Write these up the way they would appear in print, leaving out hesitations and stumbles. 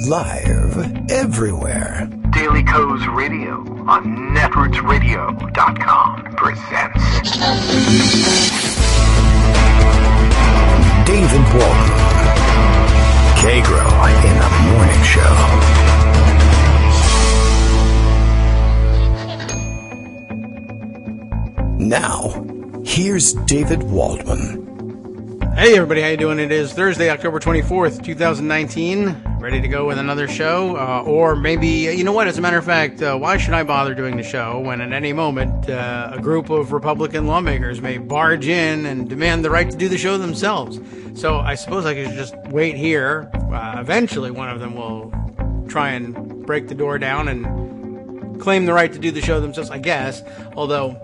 Live everywhere. Daily Co's Radio on netrootsradio.com presents David Walton. Kagro in the Morning Show. Now, here's David Waldman. Hey everybody, how you doing? It is Thursday, October 24th, 2019. Ready to go with another show? Or maybe, you know what, as a matter of fact, why should I bother doing the show when at any moment a group of Republican lawmakers may barge in and demand the right to do the show themselves? So I suppose I could just wait here. Eventually one of them will try and break the door down and claim the right to do the show themselves, I guess. Although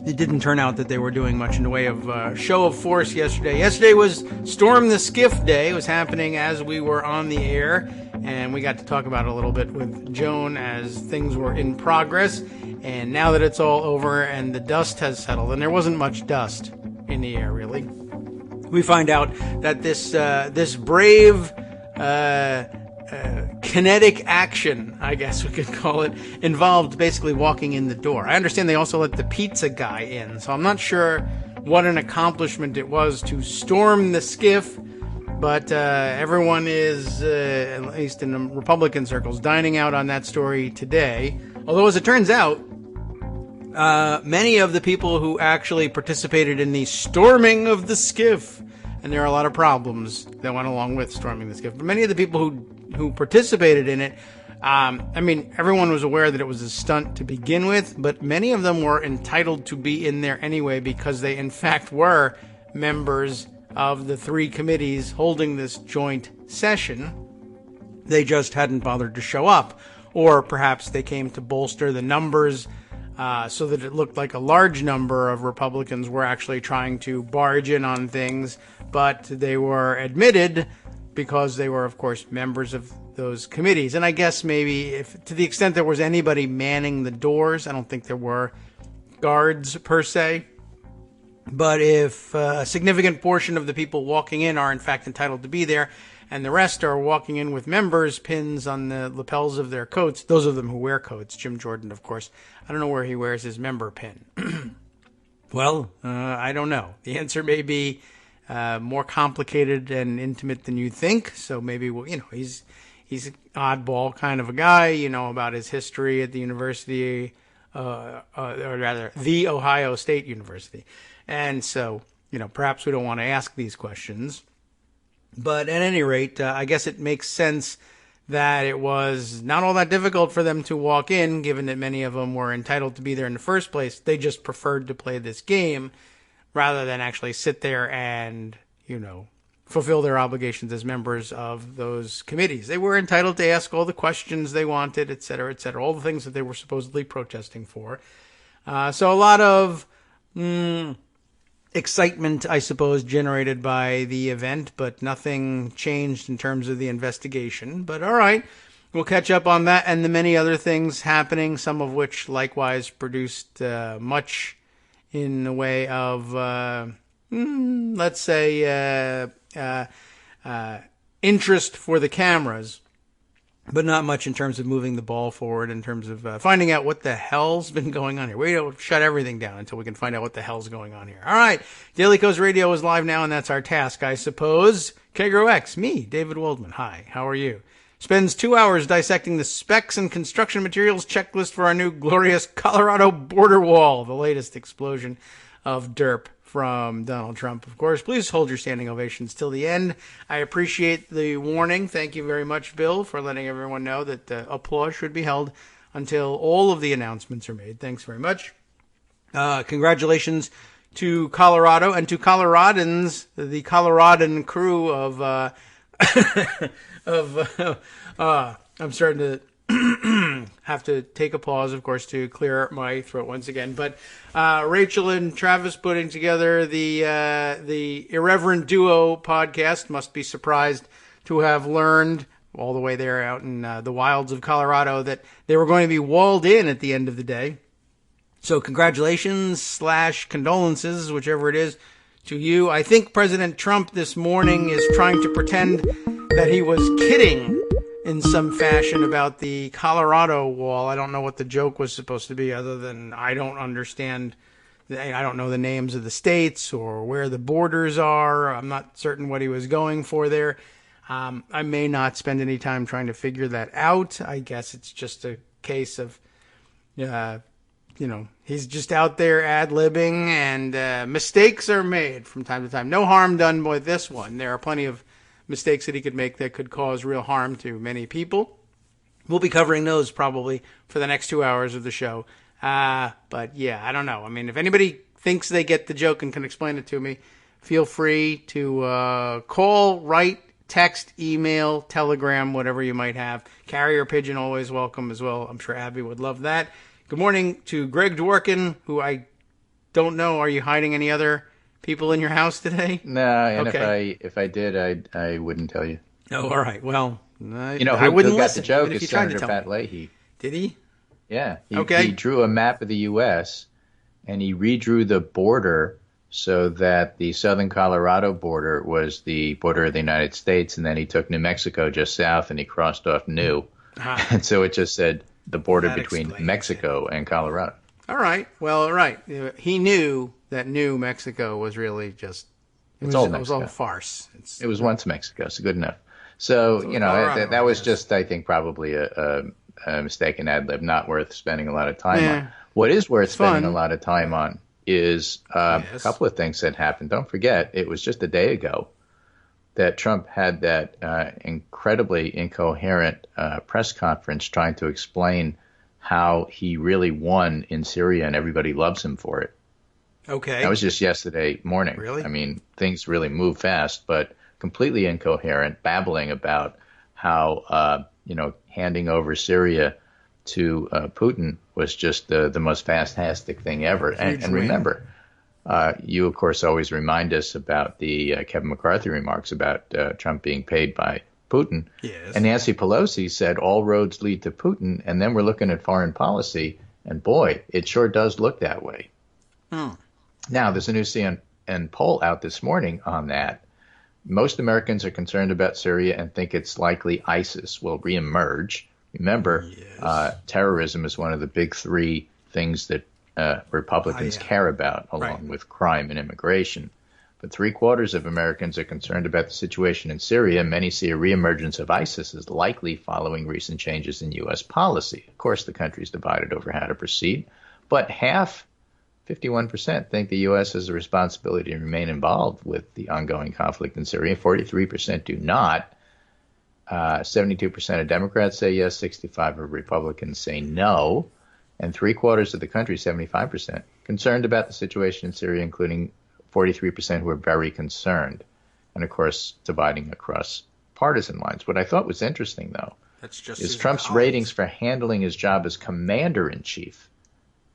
it didn't turn out that they were doing much in the way of show of force yesterday. Yesterday was Storm the Skiff Day. It was happening as we were on the air, and we got to talk about it a little bit with Joan as things were in progress. And now that it's all over and the dust has settled, and there wasn't much dust in the air, really, we find out that this brave kinetic action, I guess we could call it, involved basically walking in the door. I understand they also let the pizza guy in, so I'm not sure what an accomplishment it was to storm the skiff, but everyone is, at least in the Republican circles, dining out on that story today. Although, as it turns out, many of the people who actually participated in the storming of the skiff, and there are a lot of problems that went along with storming the skiff, but many of the people who participated in it, I mean, everyone was aware that it was a stunt to begin with, but many of them were entitled to be in there anyway because they, in fact, were members of the three committees holding this joint session. They just hadn't bothered to show up, or perhaps they came to bolster the numbers so that it looked like a large number of Republicans were actually trying to barge in on things, but they were admitted because they were, of course, members of those committees. And I guess maybe, if to the extent there was anybody manning the doors, I don't think there were guards per se, but if a significant portion of the people walking in are in fact entitled to be there, and the rest are walking in with members' pins on the lapels of their coats, those of them who wear coats, Jim Jordan, of course, I don't know where he wears his member pin. Well, I don't know. The answer may be more complicated and intimate than you think. So maybe, well, you know, he's an oddball kind of a guy, you know, about his history at the university, or rather, the Ohio State University. And so, you know, perhaps we don't want to ask these questions. But at any rate, I guess it makes sense that it was not all that difficult for them to walk in, given that many of them were entitled to be there in the first place. They just preferred to play this game rather than actually sit there and, you know, fulfill their obligations as members of those committees. They were entitled to ask all the questions they wanted, et cetera, all the things that they were supposedly protesting for. So a lot of excitement, I suppose, generated by the event, but nothing changed in terms of the investigation. But all right, we'll catch up on that and the many other things happening, some of which likewise produced much in the way of, let's say, interest for the cameras, but not much in terms of moving the ball forward, in terms of finding out what the hell's been going on here. We don't shut everything down until we can find out what the hell's going on here. All right, Daily Co's Radio is live now, and that's our task, I suppose. Kagro X, me, David Waldman. Hi, how are you? Spends 2 hours dissecting the specs and construction materials checklist for our new glorious Colorado border wall, the latest explosion of derp from Donald Trump, of course. Please hold your standing ovations till the end. I appreciate the warning. Thank you very much, Bill, for letting everyone know that applause should be held until all of the announcements are made. Thanks very much. Congratulations to Colorado and to Coloradans, the Coloradan crew of I'm starting to have to take a pause, of course, to clear my throat once again. But Rachel and Travis putting together the Irreverent Duo podcast. Must be surprised to have learned all the way there out in the wilds of Colorado that they were going to be walled in at the end of the day. So congratulations / condolences, whichever it is, to you. I think President Trump this morning is trying to pretend that he was kidding in some fashion about the Colorado wall. I don't know what the joke was supposed to be, other than I don't understand. I don't know the names of the states or where the borders are. I'm not certain what he was going for there. I may not spend any time trying to figure that out. I guess it's just a case of, he's just out there ad-libbing, and mistakes are made from time to time. No harm done with this one. There are plenty of mistakes that he could make that could cause real harm to many people. We'll be covering those probably for the next 2 hours of the show. But yeah, I don't know. I mean, if anybody thinks they get the joke and can explain it to me, feel free to call, write, text, email, telegram, whatever you might have. Carrier pigeon always welcome as well. I'm sure Abby would love that. Good morning to Greg Dworkin, who I don't know. Are you hiding any other people in your house today? No, and okay. if I did, I wouldn't tell you. Oh, all right. Well, I wouldn't who got the joke is Senator Pat Leahy. Did he? Yeah. Okay. He drew a map of the U.S., and he redrew the border so that the southern Colorado border was the border of the United States, and then he took New Mexico just south, and he crossed off New. And so it just said the border between Mexico and Colorado. All right. Well, all right. He knew that New Mexico was really just it was all a farce. It was once Mexico, so good enough. So, that was just, I think, probably a mistaken ad lib, not worth spending a lot of time on. What is worth spending a lot of time on is a couple of things that happened. Don't forget, it was just a day ago that Trump had that incredibly incoherent press conference trying to explain how he really won in Syria and everybody loves him for it. Okay. That was just yesterday morning. Really? I mean, things really move fast, but completely incoherent, babbling about how, handing over Syria to Putin was just the most fantastic thing ever. And remember, you, of course, always remind us about the Kevin McCarthy remarks about Trump being paid by Putin. Yes. And Nancy Pelosi said all roads lead to Putin, and then we're looking at foreign policy, and boy, it sure does look that way. Now, there's a new CNN poll out this morning on that. Most Americans are concerned about Syria and think it's likely ISIS will reemerge. Remember, terrorism is one of the big three things that Republicans care about, along with crime and immigration. But 3/4 of Americans are concerned about the situation in Syria. Many see a reemergence of ISIS as likely following recent changes in U.S. policy. Of course, the country is divided over how to proceed, but 51% think the U.S. has a responsibility to remain involved with the ongoing conflict in Syria. 43% do not. 72% of Democrats say yes. 65% of Republicans say no. And 3/4 of the country, 75%, concerned about the situation in Syria, including 43% who are very concerned. And, of course, dividing across partisan lines. What I thought was interesting, though, is Trump's ratings for handling his job as commander-in-chief.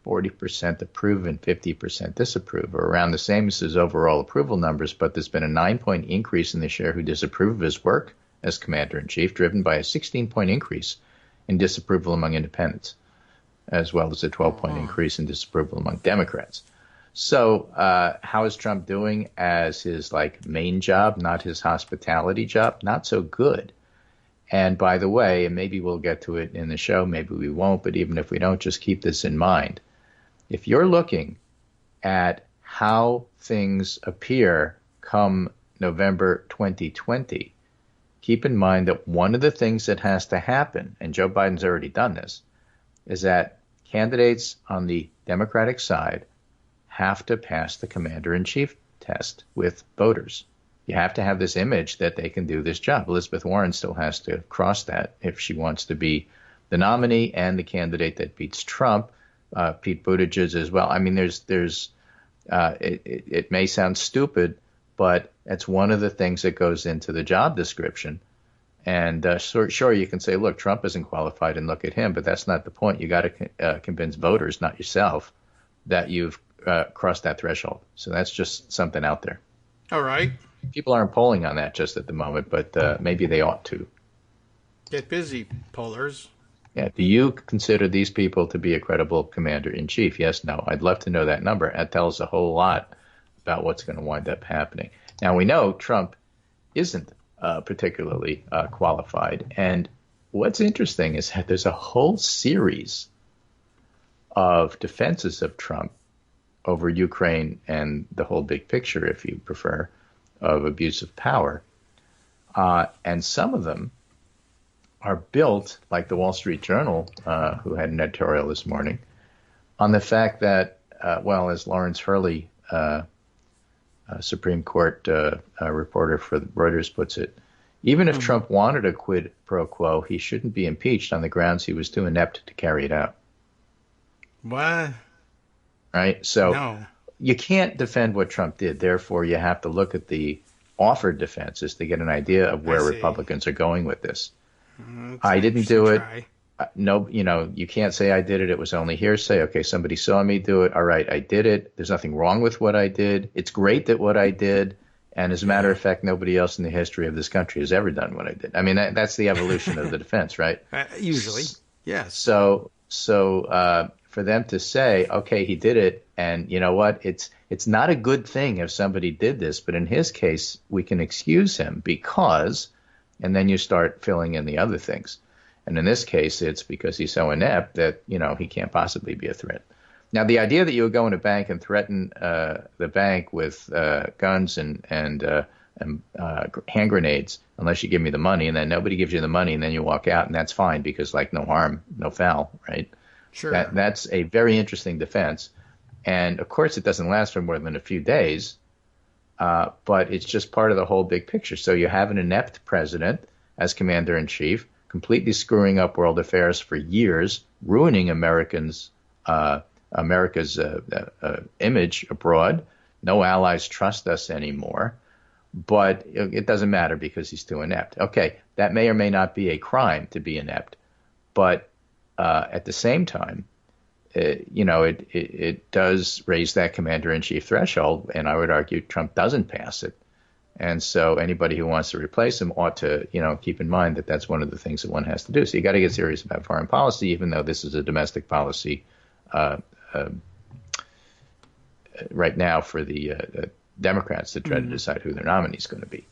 40% approve and 50% disapprove, are around the same as his overall approval numbers, but there's been a 9-point increase in the share who disapprove of his work as commander-in-chief, driven by a 16-point increase in disapproval among independents, as well as a 12-point increase in disapproval among Democrats. So how is Trump doing as his main job, not his hospitality job? Not so good. And by the way, and maybe we'll get to it in the show, maybe we won't, but even if we don't, just keep this in mind. If you're looking at how things appear come November 2020, keep in mind that one of the things that has to happen, and Joe Biden's already done this, is that candidates on the Democratic side have to pass the commander-in-chief test with voters. You have to have this image that they can do this job. Elizabeth Warren still has to cross that if she wants to be the nominee and the candidate that beats Trump. Pete Buttigieg as well. I mean, it may sound stupid, but it's one of the things that goes into the job description. And sure, you can say, look, Trump isn't qualified and look at him, but that's not the point. You got to convince voters, not yourself, that you've crossed that threshold. So that's just something out there. All right. People aren't polling on that just at the moment, but maybe they ought to. Get busy, pollers. Yeah. Do you consider these people to be a credible commander-in-chief? Yes, no. I'd love to know that number. That tells a whole lot about what's going to wind up happening. Now, we know Trump isn't particularly qualified. And what's interesting is that there's a whole series of defenses of Trump over Ukraine and the whole big picture, if you prefer, of abuse of power. And some of them are built, like the Wall Street Journal, who had an editorial this morning, on the fact that, as Lawrence Hurley, Supreme Court reporter for Reuters puts it, even if Trump wanted a quid pro quo, he shouldn't be impeached on the grounds he was too inept to carry it out. What? Right? So No. you can't defend what Trump did. Therefore, you have to look at the offered defenses to get an idea of where Republicans are going with this. I didn't do it. No, you can't say I did it. It was only hearsay. Okay, somebody saw me do it. All right, I did it. There's nothing wrong with what I did. It's great that what I did. And as a matter of fact, nobody else in the history of this country has ever done what I did. I mean, that's the evolution of the defense, right? Usually, yes. So for them to say, okay, he did it, and you know what? It's not a good thing if somebody did this, but in his case, we can excuse him because, and then you start filling in the other things. And in this case, it's because he's so inept that, he can't possibly be a threat. Now, the idea that you would go in a bank and threaten the bank with guns and hand grenades unless you give me the money, and then nobody gives you the money, and then you walk out, and that's fine because, no harm, no foul, right? Sure. That's a very interesting defense. And, of course, it doesn't last for more than a few days, but it's just part of the whole big picture. So you have an inept president as commander-in-chief, completely screwing up world affairs for years, ruining America's image abroad. No allies trust us anymore, but it doesn't matter because he's too inept. Okay, that may or may not be a crime to be inept, but at the same time, it does raise that commander-in-chief threshold, and I would argue Trump doesn't pass it. And so anybody who wants to replace him ought to, keep in mind that that's one of the things that one has to do. So you got to get serious about foreign policy, even though this is a domestic policy right now for the Democrats to try to decide who their nominee is going to be.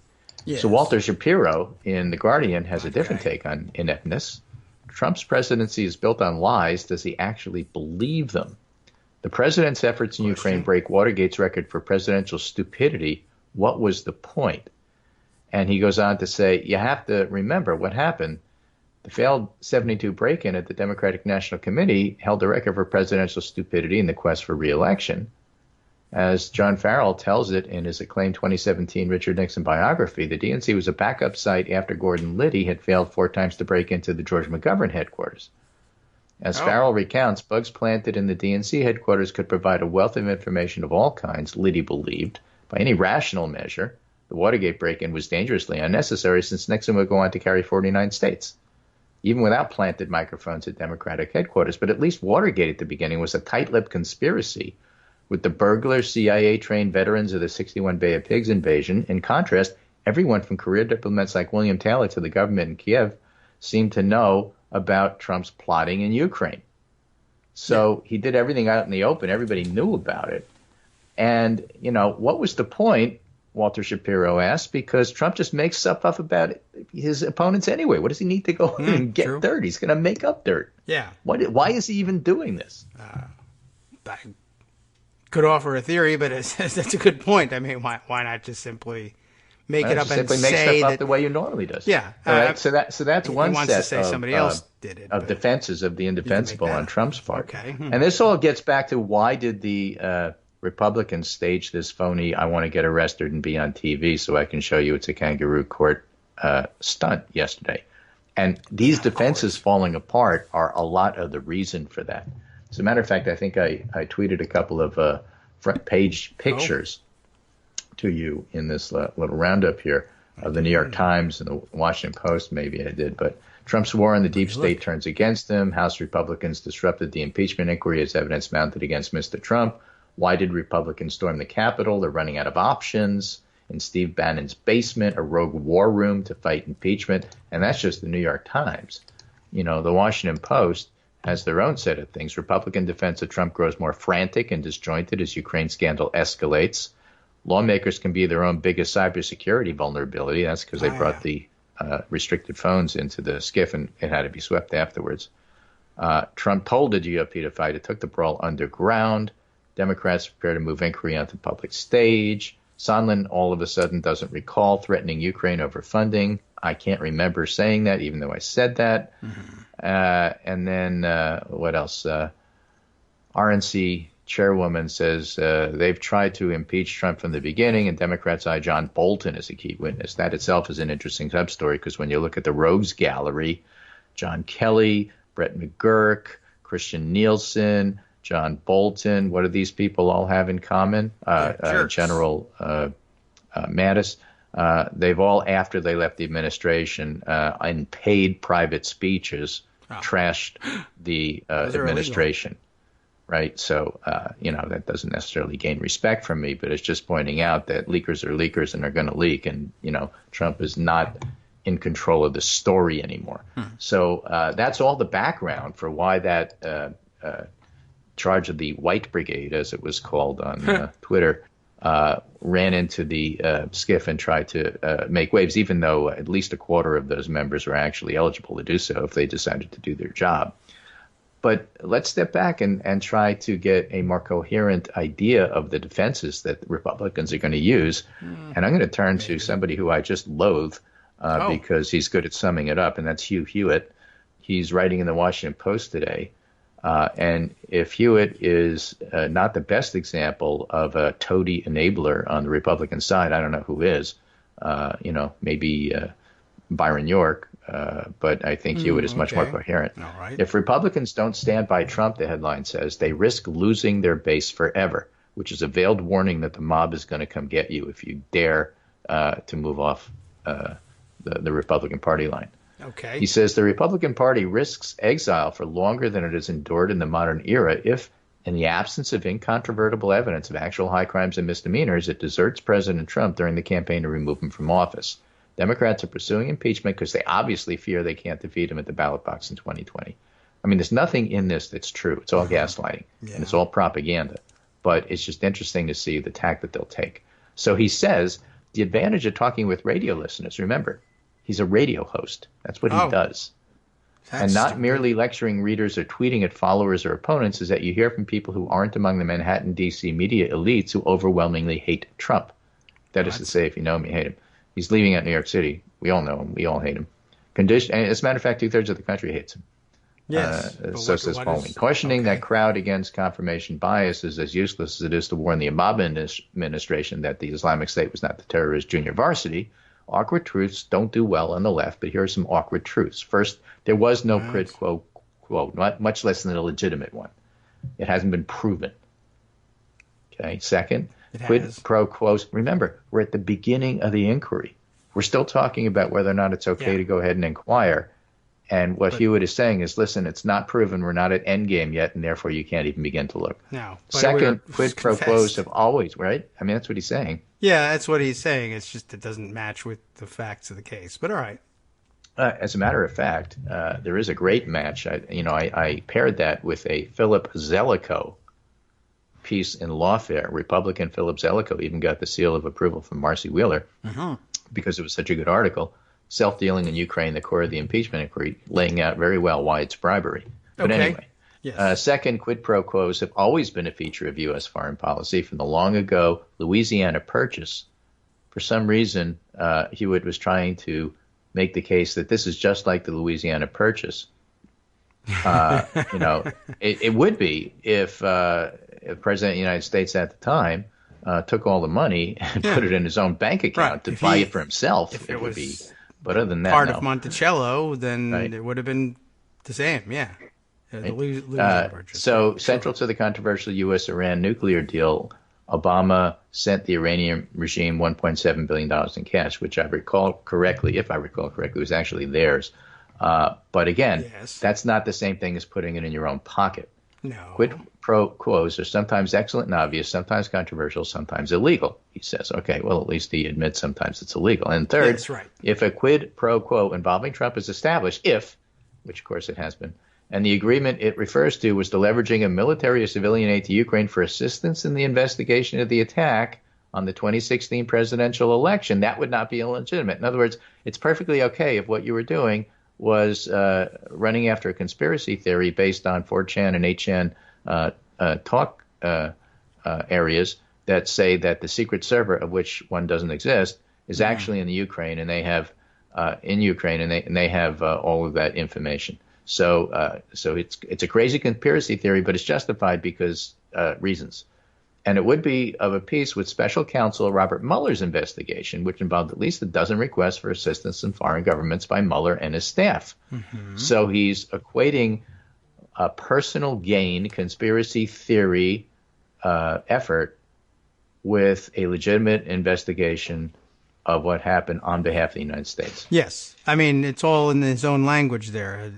Yes. So Walter Shapiro in The Guardian has a different take on ineptness. Trump's presidency is built on lies. Does he actually believe them? The president's efforts in Ukraine break Watergate's record for presidential stupidity. What was the point? And he goes on to say, you have to remember what happened. The failed 72 break-in at the Democratic National Committee held the record for presidential stupidity in the quest for re-election. As John Farrell tells it in his acclaimed 2017 Richard Nixon biography, the DNC was a backup site after Gordon Liddy had failed 4 times to break into the George McGovern headquarters. As Farrell recounts, bugs planted in the DNC headquarters could provide a wealth of information of all kinds, Liddy believed. By any rational measure, the Watergate break-in was dangerously unnecessary since Nixon would go on to carry 49 states, even without planted microphones at Democratic headquarters. But at least Watergate at the beginning was a tight-lipped conspiracy with the burglar CIA-trained veterans of the 61 Bay of Pigs invasion. In contrast, everyone from career diplomats like William Taylor to the government in Kiev seemed to know about Trump's plotting in Ukraine. So he did everything out in the open. Everybody knew about it. And, what was the point, Walter Shapiro asked, because Trump just makes stuff up about his opponents anyway. What does he need to go in and get dirt? He's going to make up dirt. Yeah. Why is he even doing this? I could offer a theory, but that's a good point. I mean, why not just simply make it up and simply say make stuff that up the way you normally does? Yeah. All right. So that's one wants set to say of, somebody else did it, of defenses of the indefensible on Trump's part. Okay. And this all gets back to why did the Republicans stage this phony "I want to get arrested and be on TV so I can show you it's a kangaroo court" stunt yesterday. And these defenses falling apart are a lot of the reason for that. As a matter of fact, I think I tweeted a couple of front page pictures to you in this little roundup here of the New York Times and the Washington Post. Maybe I did, but Trump's war on the deep state turns against him. House Republicans disrupted the impeachment inquiry as evidence mounted against Mr. Trump. Why did Republicans storm the Capitol? They're running out of options. In Steve Bannon's basement, a rogue war room to fight impeachment. And that's just the New York Times. The Washington Post has their own set of things. Republican defense of Trump grows more frantic and disjointed as Ukraine scandal escalates. Lawmakers can be their own biggest cybersecurity vulnerability. That's because they brought the restricted phones into the skiff, and it had to be swept afterwards. Trump told the GOP to fight. It took the brawl underground. Democrats prepare to move inquiry onto the public stage. Sondland all of a sudden doesn't recall threatening Ukraine over funding. I can't remember saying that, even though I said that. And then what else? RNC chairwoman says they've tried to impeach Trump from the beginning, and Democrats eye John Bolton as a key witness. That itself is an interesting sub-story, because when you look at the rogues gallery, John Kelly, Brett McGurk, Christian Nielsen, John Bolton, what do these people all have in common? General Mattis. They've all, after they left the administration, in paid private speeches, trashed the administration. Right. So, that doesn't necessarily gain respect from me, but it's just pointing out that leakers are leakers and are going to leak. And, Trump is not in control of the story anymore. So that's all the background for why that charge of the White Brigade, as it was called on Twitter, ran into the skiff and tried to make waves, even though at least a quarter of those members were actually eligible to do so if they decided to do their job. But let's step back and try to get a more coherent idea of the defenses that Republicans are going to use. And I'm going to turn to somebody who I just loathe because he's good at summing it up, and that's Hugh Hewitt. He's writing in the Washington Post today. And if Hewitt is not the best example of a toady enabler on the Republican side, I don't know who is. Maybe Byron York. But I think Hewitt is much more coherent. All right. If Republicans don't stand by Trump, the headline says, they risk losing their base forever, which is a veiled warning that the mob is going to come get you if you dare to move off the Republican Party line. Okay. He says the Republican Party risks exile for longer than it has endured in the modern era if, in the absence of incontrovertible evidence of actual high crimes and misdemeanors, it deserts President Trump during the campaign to remove him from office. Democrats are pursuing impeachment because they obviously fear they can't defeat him at the ballot box in 2020. I mean, there's nothing in this that's true. It's all gaslighting, and it's all propaganda. But it's just interesting to see the tack that they'll take. So he says the advantage of talking with radio listeners, remember, he's a radio host. That's what he does. And not merely lecturing readers or tweeting at followers or opponents, is that you hear from people who aren't among the Manhattan, D.C. media elites who overwhelmingly hate Trump. That is to say, if you know him, you hate him. He's leaving out New York City. We all know him. We all hate him. And as a matter of fact, 2/3 of the country hates him. Yes. So says following. Questioning that crowd against confirmation bias is as useless as it is to warn the Obama administration that the Islamic State was not the terrorist junior varsity. Awkward truths don't do well on the left, but here are some awkward truths. First, there was no quid pro quo, much less than a legitimate one. It hasn't been proven. Okay. Second, quid pro quos. Remember, we're at the beginning of the inquiry. We're still talking about whether or not it's okay to go ahead and inquire. And what Hewitt is saying is, listen, it's not proven. We're not at endgame yet, and therefore you can't even begin to look. No. Second, quid pro quos have always, right? I mean, that's what he's saying. Yeah, that's what he's saying. It's just it doesn't match with the facts of the case. But all right. As a matter of fact, there is a great match. I paired that with a Philip Zelikow piece in Lawfare. Republican Philip Zelikow even got the seal of approval from Marcy Wheeler because it was such a good article. Self-dealing in Ukraine, the core of the impeachment inquiry, laying out very well why it's bribery. But anyway, second, quid pro quos have always been a feature of U.S. foreign policy from the long ago Louisiana Purchase. For some reason, Hewitt was trying to make the case that this is just like the Louisiana Purchase. It would be if the President of the United States at the time took all the money and put it in his own bank account to buy it for himself. If it would be. But other than that, part of Monticello, then it would have been the same. Yeah. So central to the controversial U.S.-Iran nuclear deal, Obama sent the Iranian regime $1.7 billion in cash, which if I recall correctly, was actually theirs. But again, that's not the same thing as putting it in your own pocket. No. Quid pro quos are sometimes excellent and obvious, sometimes controversial, sometimes illegal. He says, okay, well, at least he admits sometimes it's illegal. And third, if a quid pro quo involving Trump is established, which of course it has been, and the agreement it refers to was the leveraging of military or civilian aid to Ukraine for assistance in the investigation of the attack, on the 2016 presidential election, that would not be illegitimate. In other words, it's perfectly okay if what you were doing was running after a conspiracy theory based on 4chan and 8chan talk areas that say that the secret server, of which one doesn't exist, is actually in the Ukraine, and they have they have all of that information. So it's a crazy conspiracy theory, but it's justified because reasons. And it would be of a piece with special counsel Robert Mueller's investigation, which involved at least a dozen requests for assistance in foreign governments by Mueller and his staff. So he's equating a personal gain conspiracy theory effort with a legitimate investigation of what happened on behalf of the United States. Yes. I mean, it's all in his own language there.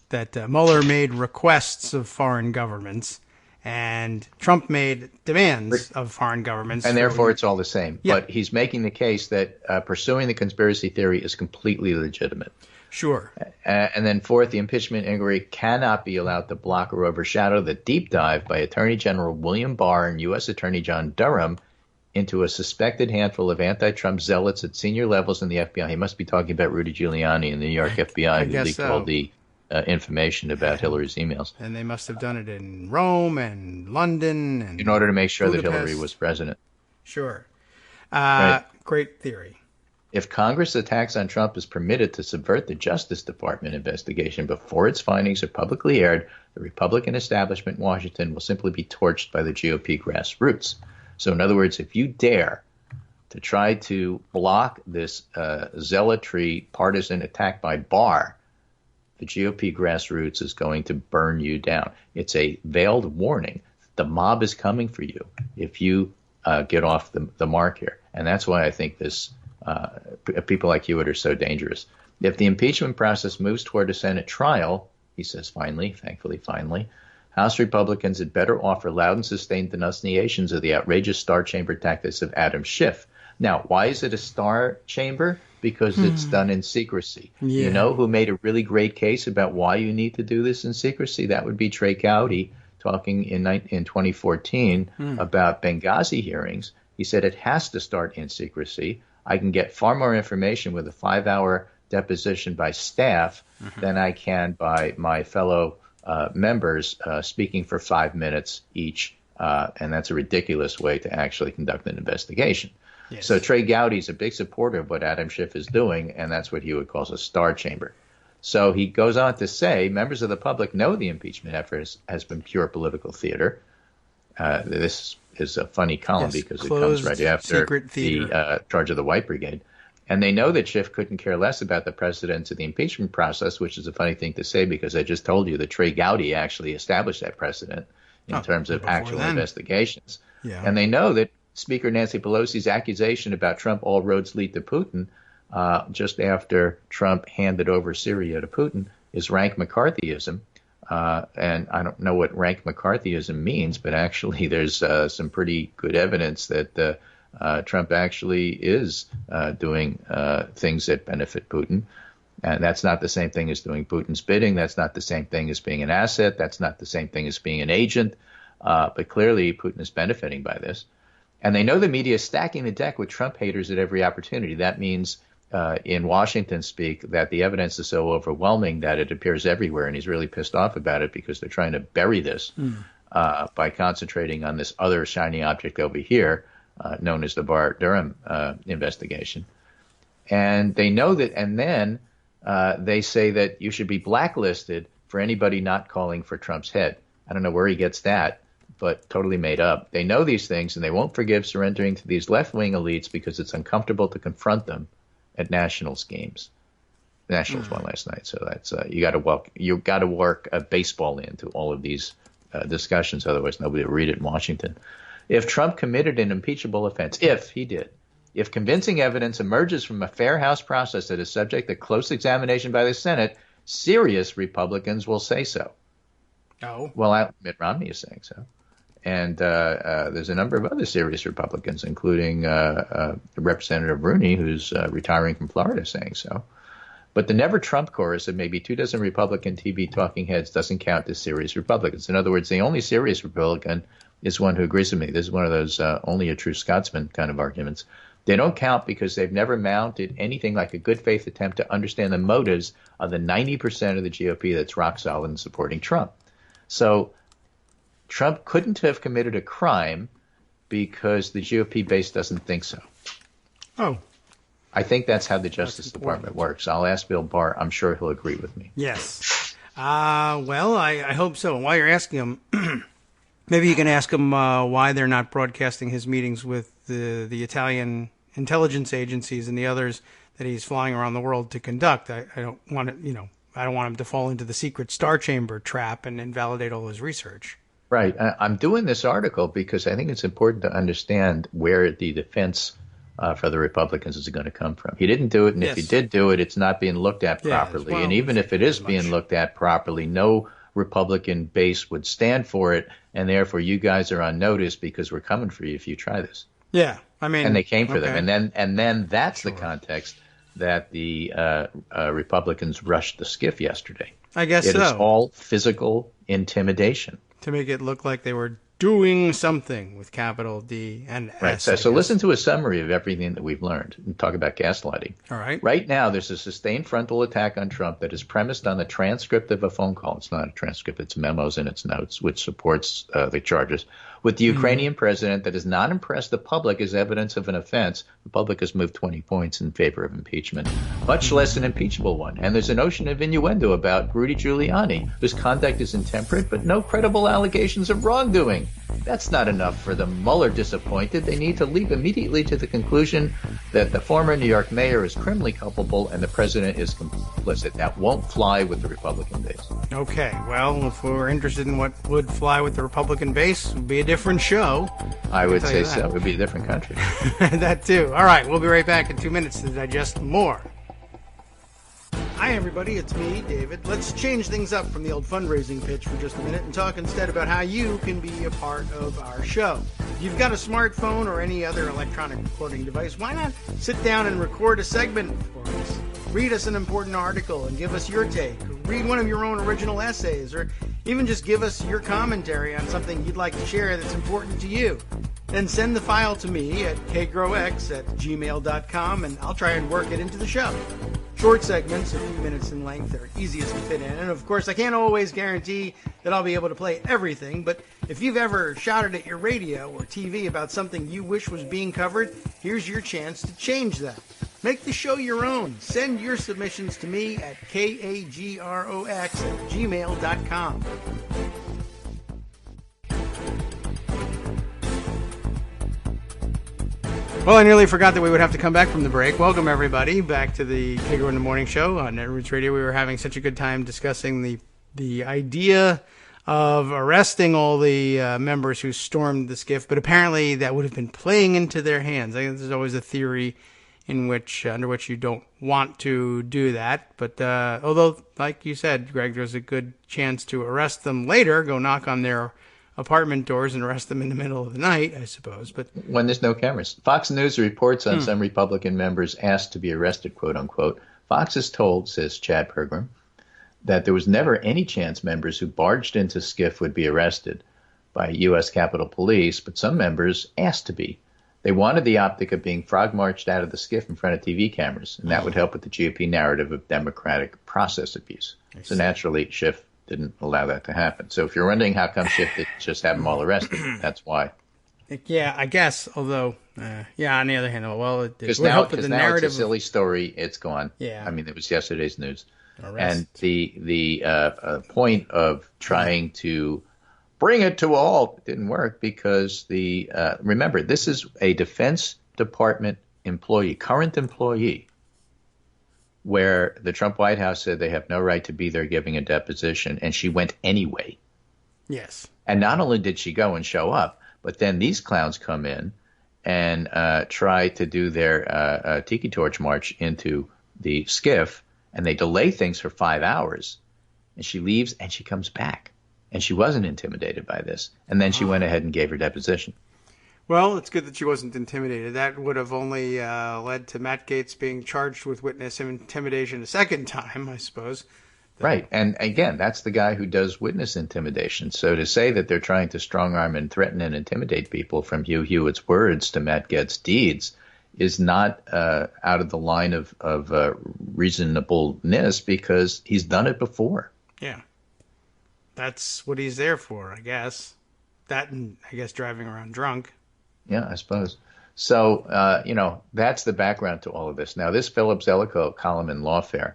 That Mueller made requests of foreign governments, and Trump made demands of foreign governments. And therefore, it's all the same. Yeah. But he's making the case that pursuing the conspiracy theory is completely legitimate. Sure. And then fourth, the impeachment inquiry cannot be allowed to block or overshadow the deep dive by Attorney General William Barr and U.S. Attorney John Durham into a suspected handful of anti-Trump zealots at senior levels in the FBI. He must be talking about Rudy Giuliani and the New York FBI, who leaked all the information about Hillary's emails. And they must have done it in Rome and London. And in order to make sure Budapest. that Hillary was president. Sure. Right. Great theory. If Congress' attacks on Trump is permitted to subvert the Justice Department investigation before its findings are publicly aired, the Republican establishment in Washington will simply be torched by the GOP grassroots. So in other words, if you dare to try to block this zealotry partisan attack by Barr, the GOP grassroots is going to burn you down. It's a veiled warning. The mob is coming for you if you get off the mark here. And that's why I think this people like Hewitt are so dangerous. If the impeachment process moves toward a Senate trial, he says thankfully finally, House Republicans had better offer loud and sustained denunciations of the outrageous star chamber tactics of Adam Schiff. Now, why is it a star chamber? Because it's done in secrecy. Yeah. You know who made a really great case about why you need to do this in secrecy? That would be Trey Gowdy talking in 2014 about Benghazi hearings. He said it has to start in secrecy. I can get far more information with a 5-hour deposition by staff than I can by my fellow members speaking for 5 minutes each. And that's a ridiculous way to actually conduct an investigation. Yes. So Trey Gowdy's a big supporter of what Adam Schiff is doing, and that's what Hewitt calls a star chamber. So he goes on to say, members of the public know the impeachment effort has been pure political theater. This is a funny column because it comes right after the charge of the White Brigade. And they know that Schiff couldn't care less about the precedents of the impeachment process, which is a funny thing to say because I just told you that Trey Gowdy actually established that precedent in terms of actual investigations. Yeah. And they know that Speaker Nancy Pelosi's accusation about Trump, all roads lead to Putin, just after Trump handed over Syria to Putin, is rank McCarthyism. And I don't know what rank McCarthyism means, but actually there's some pretty good evidence that Trump actually is doing things that benefit Putin. And that's not the same thing as doing Putin's bidding. That's not the same thing as being an asset. That's not the same thing as being an agent. But clearly Putin is benefiting by this. And they know the media is stacking the deck with Trump haters at every opportunity. That means in Washington speak that the evidence is so overwhelming that it appears everywhere. And he's really pissed off about it because they're trying to bury this by concentrating on this other shiny object over here known as the Barr-Durham investigation. And they know that. And then they say that you should be blacklisted for anybody not calling for Trump's head. I don't know where he gets that, but totally made up. They know these things, and they won't forgive surrendering to these left-wing elites because it's uncomfortable to confront them at Nationals games. The Nationals won last night, so that's you got to work a baseball into all of these discussions. Otherwise, nobody will read it in Washington. If Trump committed an impeachable offense, if convincing evidence emerges from a fair House process that is subject to close examination by the Senate, serious Republicans will say so. Oh. Well, Mitt Romney is saying so. And there's a number of other serious Republicans, including Representative Rooney, who's retiring from Florida, saying so. But the Never Trump chorus of maybe 24 Republican TV talking heads doesn't count as serious Republicans. In other words, the only serious Republican is one who agrees with me. This is one of those only a true Scotsman kind of arguments. They don't count because they've never mounted anything like a good faith attempt to understand the motives of the 90% of the GOP that's rock solid in supporting Trump. So Trump couldn't have committed a crime because the GOP base doesn't think so. Oh. I think that's how the Justice Department works. I'll ask Bill Barr. I'm sure he'll agree with me. Yes. Well, I hope so. And while you're asking him, maybe you can ask him why they're not broadcasting his meetings with the Italian intelligence agencies and the others that he's flying around the world to conduct. I don't want it, I don't want him to fall into the secret star chamber trap and invalidate all his research. Right. I'm doing this article because I think it's important to understand where the defense for the Republicans is going to come from. He didn't do it, and if he did do it, it's not being looked at properly. And even if it is being looked at properly, no Republican base would stand for it, and therefore you guys are on notice because we're coming for you if you try this. Yeah, I mean, and they came for them, and then that's the context that the Republicans rushed the skiff yesterday. I guess it is all physical intimidation to make it look like they were doing something with capital D and S. Right. So listen to a summary of everything that we've learned and talk about gaslighting. All right. Right now, there's a sustained frontal attack on Trump that is premised on the transcript of a phone call. It's not a transcript. It's memos and its notes, which supports the charges. With the Ukrainian president that has not impressed the public as evidence of an offense. The public has moved 20 points in favor of impeachment, much less an impeachable one. And there's an ocean of innuendo about Rudy Giuliani, whose conduct is intemperate, but no credible allegations of wrongdoing. That's not enough for the Mueller disappointed. They need to leap immediately to the conclusion that the former New York mayor is criminally culpable and the president is complicit. That won't fly with the Republican base. Okay, well, if we're interested in what would fly with the Republican base, it would be a different show. I would say so. It would be a different country. That too. All right, we'll be right back in 2 minutes to digest more. Hi, everybody. It's me, David. Let's change things up from the old fundraising pitch for just a minute and talk instead about how you can be a part of our show. If you've got a smartphone or any other electronic recording device, why not sit down and record a segment for us? Read us an important article and give us your take. Or read one of your own original essays, or even just give us your commentary on something you'd like to share that's important to you. Then send the file to me at kagrox@gmail.com, and I'll try and work it into the show. Short segments, a few minutes in length, are easiest to fit in. And of course, I can't always guarantee that I'll be able to play everything, but if you've ever shouted at your radio or TV about something you wish was being covered, here's your chance to change that. Make the show your own. Send your submissions to me at kagrox@gmail.com. Well, I nearly forgot that we would have to come back from the break. Welcome, everybody, back to the Kagro in the Morning Show on Netroots Radio. We were having such a good time discussing the idea of arresting all the members who stormed the skiff, but apparently that would have been playing into their hands. I think there's always a theory in which under which you don't want to do that. But although, like you said, Greg, there's a good chance to arrest them later, go knock on their apartment doors and arrest them in the middle of the night, I suppose. But when there's no cameras. Fox News reports on some Republican members asked to be arrested, quote unquote. Fox is told, says Chad Pergram, that there was never any chance members who barged into skiff would be arrested by U.S. Capitol Police, but some members asked to be. They wanted the optic of being frog marched out of the skiff in front of TV cameras, and that would help with the GOP narrative of democratic process abuse. So naturally, Schiff didn't allow that to happen. So if you're wondering how come Schiff didn't just have them all arrested, that's why. Yeah, I guess. Although, on the other hand, well, it because would now, help with the narrative. It's a silly story. It's gone. Yeah. I mean, it was yesterday's news. Arrest. And the point of trying to bring it to a halt didn't work because remember, this is a Defense Department employee, current employee, where the Trump White House said they have no right to be there giving a deposition, and she went anyway. Yes. And not only did she go and show up, but then these clowns come in and try to do their tiki torch march into the skiff, and they delay things for 5 hours. And she leaves, and she comes back. And she wasn't intimidated by this. And then she went ahead and gave her deposition. Well, it's good that she wasn't intimidated. That would have only led to Matt Gaetz being charged with witness intimidation a second time, I suppose. Right. And again, that's the guy who does witness intimidation. So to say that they're trying to strong arm and threaten and intimidate people from Hugh Hewitt's words to Matt Gaetz's deeds is not out of the line of reasonableness, because he's done it before. Yeah. That's what he's there for, I guess. That and, I guess, driving around drunk. Yeah, I suppose. So, that's the background to all of this. Now, this Philip Zelikow column in Lawfare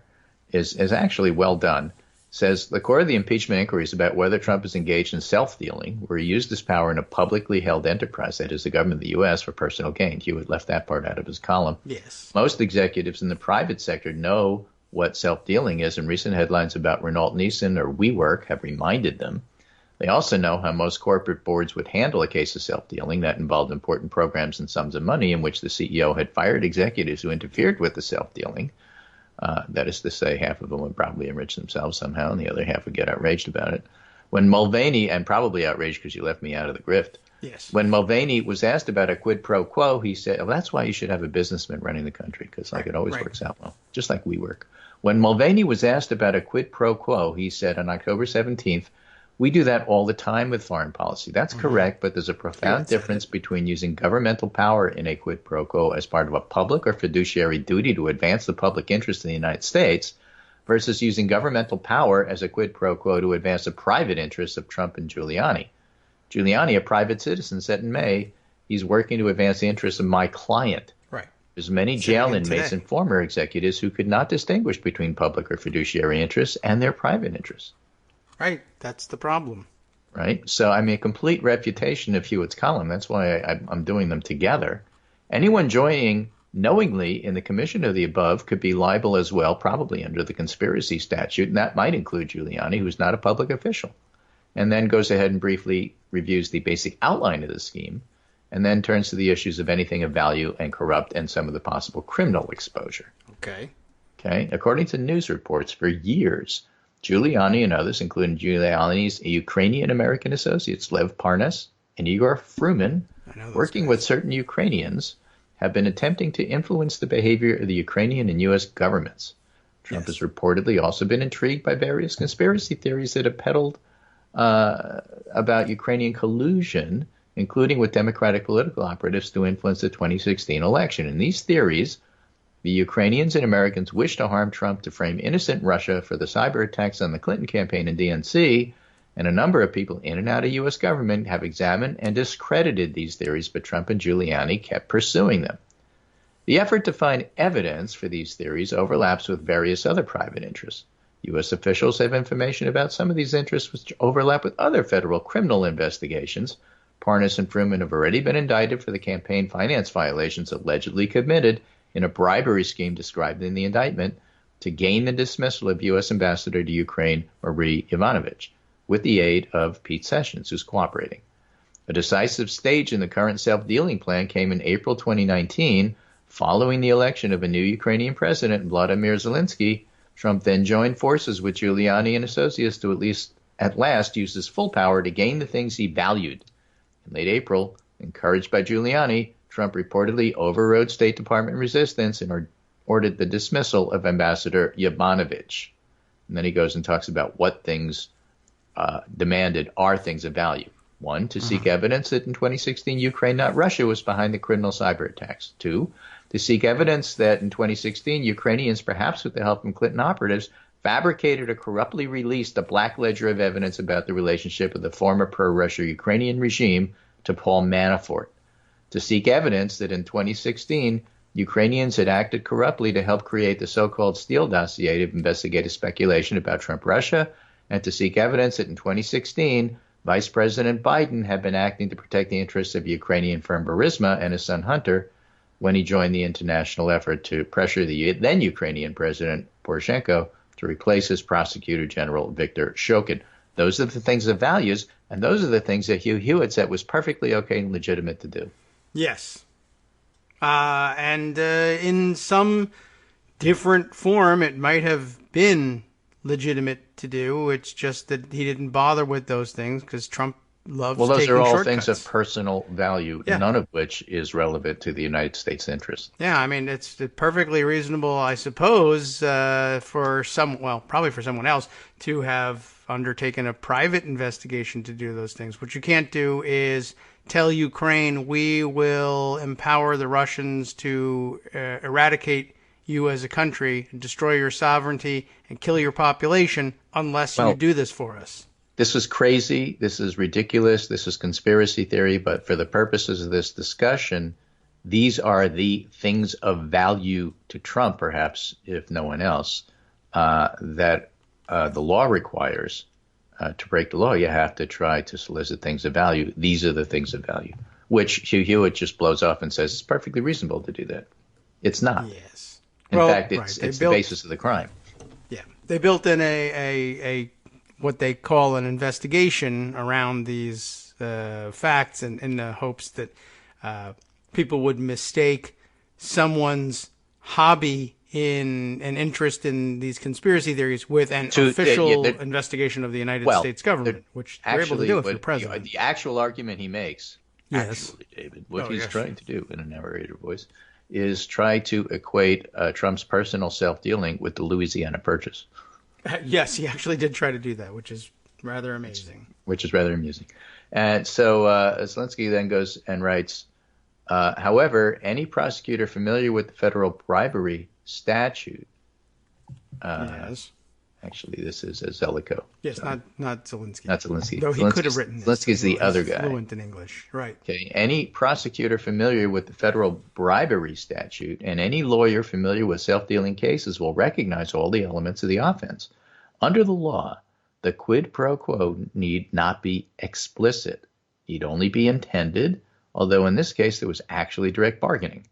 is actually well done. Says the core of the impeachment inquiry is about whether Trump is engaged in self-dealing, where he used his power in a publicly held enterprise, that is the government of the U.S., for personal gain. Hewitt left that part out of his column. Yes. Most executives in the private sector know what self-dealing is, and recent headlines about Renault Nissan or WeWork have reminded them. They also know how most corporate boards would handle a case of self-dealing that involved important programs and sums of money in which the CEO had fired executives who interfered with the self-dealing. That is to say, half of them would probably enrich themselves somehow, and the other half would get outraged about it. When Mulvaney, and probably outraged because you left me out of the grift, yes. When Mulvaney was asked about a quid pro quo, he said, well, that's why you should have a businessman running the country, because it always works out well, just like WeWork. When Mulvaney was asked about a quid pro quo, he said on October 17th, we do that all the time with foreign policy. That's correct, but there's a profound difference between using governmental power in a quid pro quo as part of a public or fiduciary duty to advance the public interest in the United States versus using governmental power as a quid pro quo to advance the private interests of Trump and Giuliani. Giuliani, a private citizen, said in May, he's working to advance the interests of my client. Right. There's many jail inmates and former executives who could not distinguish between public or fiduciary interests and their private interests. Right. That's the problem. Right. So, I mean, a complete refutation of Hewitt's column. That's why I'm doing them together. Anyone joining knowingly in the commission of the above could be liable as well, probably under the conspiracy statute. And that might include Giuliani, who's not a public official. And then goes ahead and briefly reviews the basic outline of the scheme, and then turns to the issues of anything of value and corrupt and some of the possible criminal exposure. Okay. According to news reports, for years, Giuliani and others, including Giuliani's Ukrainian-American associates, Lev Parnas and Igor Fruman, working with certain Ukrainians, have been attempting to influence the behavior of the Ukrainian and U.S. governments. Trump has reportedly also been intrigued by various conspiracy theories that have peddled about Ukrainian collusion, including with Democratic political operatives to influence the 2016 election. In these theories, the Ukrainians and Americans wish to harm Trump to frame innocent Russia for the cyber attacks on the Clinton campaign in DNC, and a number of people in and out of U.S. government have examined and discredited these theories, but Trump and Giuliani kept pursuing them. The effort to find evidence for these theories overlaps with various other private interests. U.S. officials have information about some of these interests which overlap with other federal criminal investigations. Parnas and Fruman have already been indicted for the campaign finance violations allegedly committed in a bribery scheme described in the indictment to gain the dismissal of U.S. Ambassador to Ukraine, Marie Yovanovitch, with the aid of Pete Sessions, who's cooperating. A decisive stage in the current self-dealing plan came in April 2019, following the election of a new Ukrainian president, Vladimir Zelensky. Trump then joined forces with Giuliani and associates to at last use his full power to gain the things he valued. In late April, encouraged by Giuliani, Trump reportedly overrode State Department resistance and ordered the dismissal of Ambassador Yovanovitch. And then he goes and talks about what things demanded are things of value. One, to seek evidence that in 2016 Ukraine, not Russia, was behind the criminal cyber attacks. Two, to seek evidence that in 2016 Ukrainians, perhaps with the help of Clinton operatives, fabricated or corruptly released a black ledger of evidence about the relationship of the former pro-Russia Ukrainian regime to Paul Manafort. To seek evidence that in 2016 Ukrainians had acted corruptly to help create the so-called Steele dossier to investigate a speculation about Trump-Russia, and to seek evidence that in 2016 Vice President Biden had been acting to protect the interests of Ukrainian firm Burisma and his son Hunter when he joined the international effort to pressure the then Ukrainian President Poroshenko to replace his prosecutor general Viktor Shokin. Those are the things of values, and those are the things that Hugh Hewitt said was perfectly okay and legitimate to do. Yes. And in some different form, it might have been legitimate to do. It's just that he didn't bother with those things because Trump loves Well, those taking are all shortcuts. things of personal value, Yeah. none of which is relevant to the United States interest. Yeah, I mean, it's perfectly reasonable, I suppose, for probably for someone else to have undertaken a private investigation to do those things. What you can't do is tell Ukraine, we will empower the Russians to eradicate you as a country, destroy your sovereignty, and kill your population unless you Well, do this for us. this is crazy. This is ridiculous. This is conspiracy theory. But for the purposes of this discussion, these are the things of value to Trump, perhaps, if no one else, that the law requires. To break the law, you have to try to solicit things of value. These are the things of value, which Hugh Hewitt just blows off and says it's perfectly reasonable to do that. It's not. Yes. In fact, it's the basis of the crime. Yeah, they built in a what they call an investigation around these facts, in the hopes that people would mistake someone's hobby in an interest in these conspiracy theories with an official investigation of the United States government, which they're able to do if you're president. The actual argument he makes, Yes. actually, David, what he's trying to do in a narrator voice is try to equate Trump's personal self-dealing with the Louisiana Purchase. Yes, he actually did try to do that, which is rather amazing. Which is rather amusing. And so Zelensky then goes and writes, however, any prosecutor familiar with the federal bribery statute, yes. Actually, this is Zelikow. Yes, not Zelensky. Not Zelensky. Though he could have written this. Zelensky's the other guy. Fluent in English, right. Okay. Any prosecutor familiar with the federal bribery statute and any lawyer familiar with self-dealing cases will recognize all the elements of the offense. Under the law, the quid pro quo need not be explicit. Need only be intended, although in this case there was actually direct bargaining.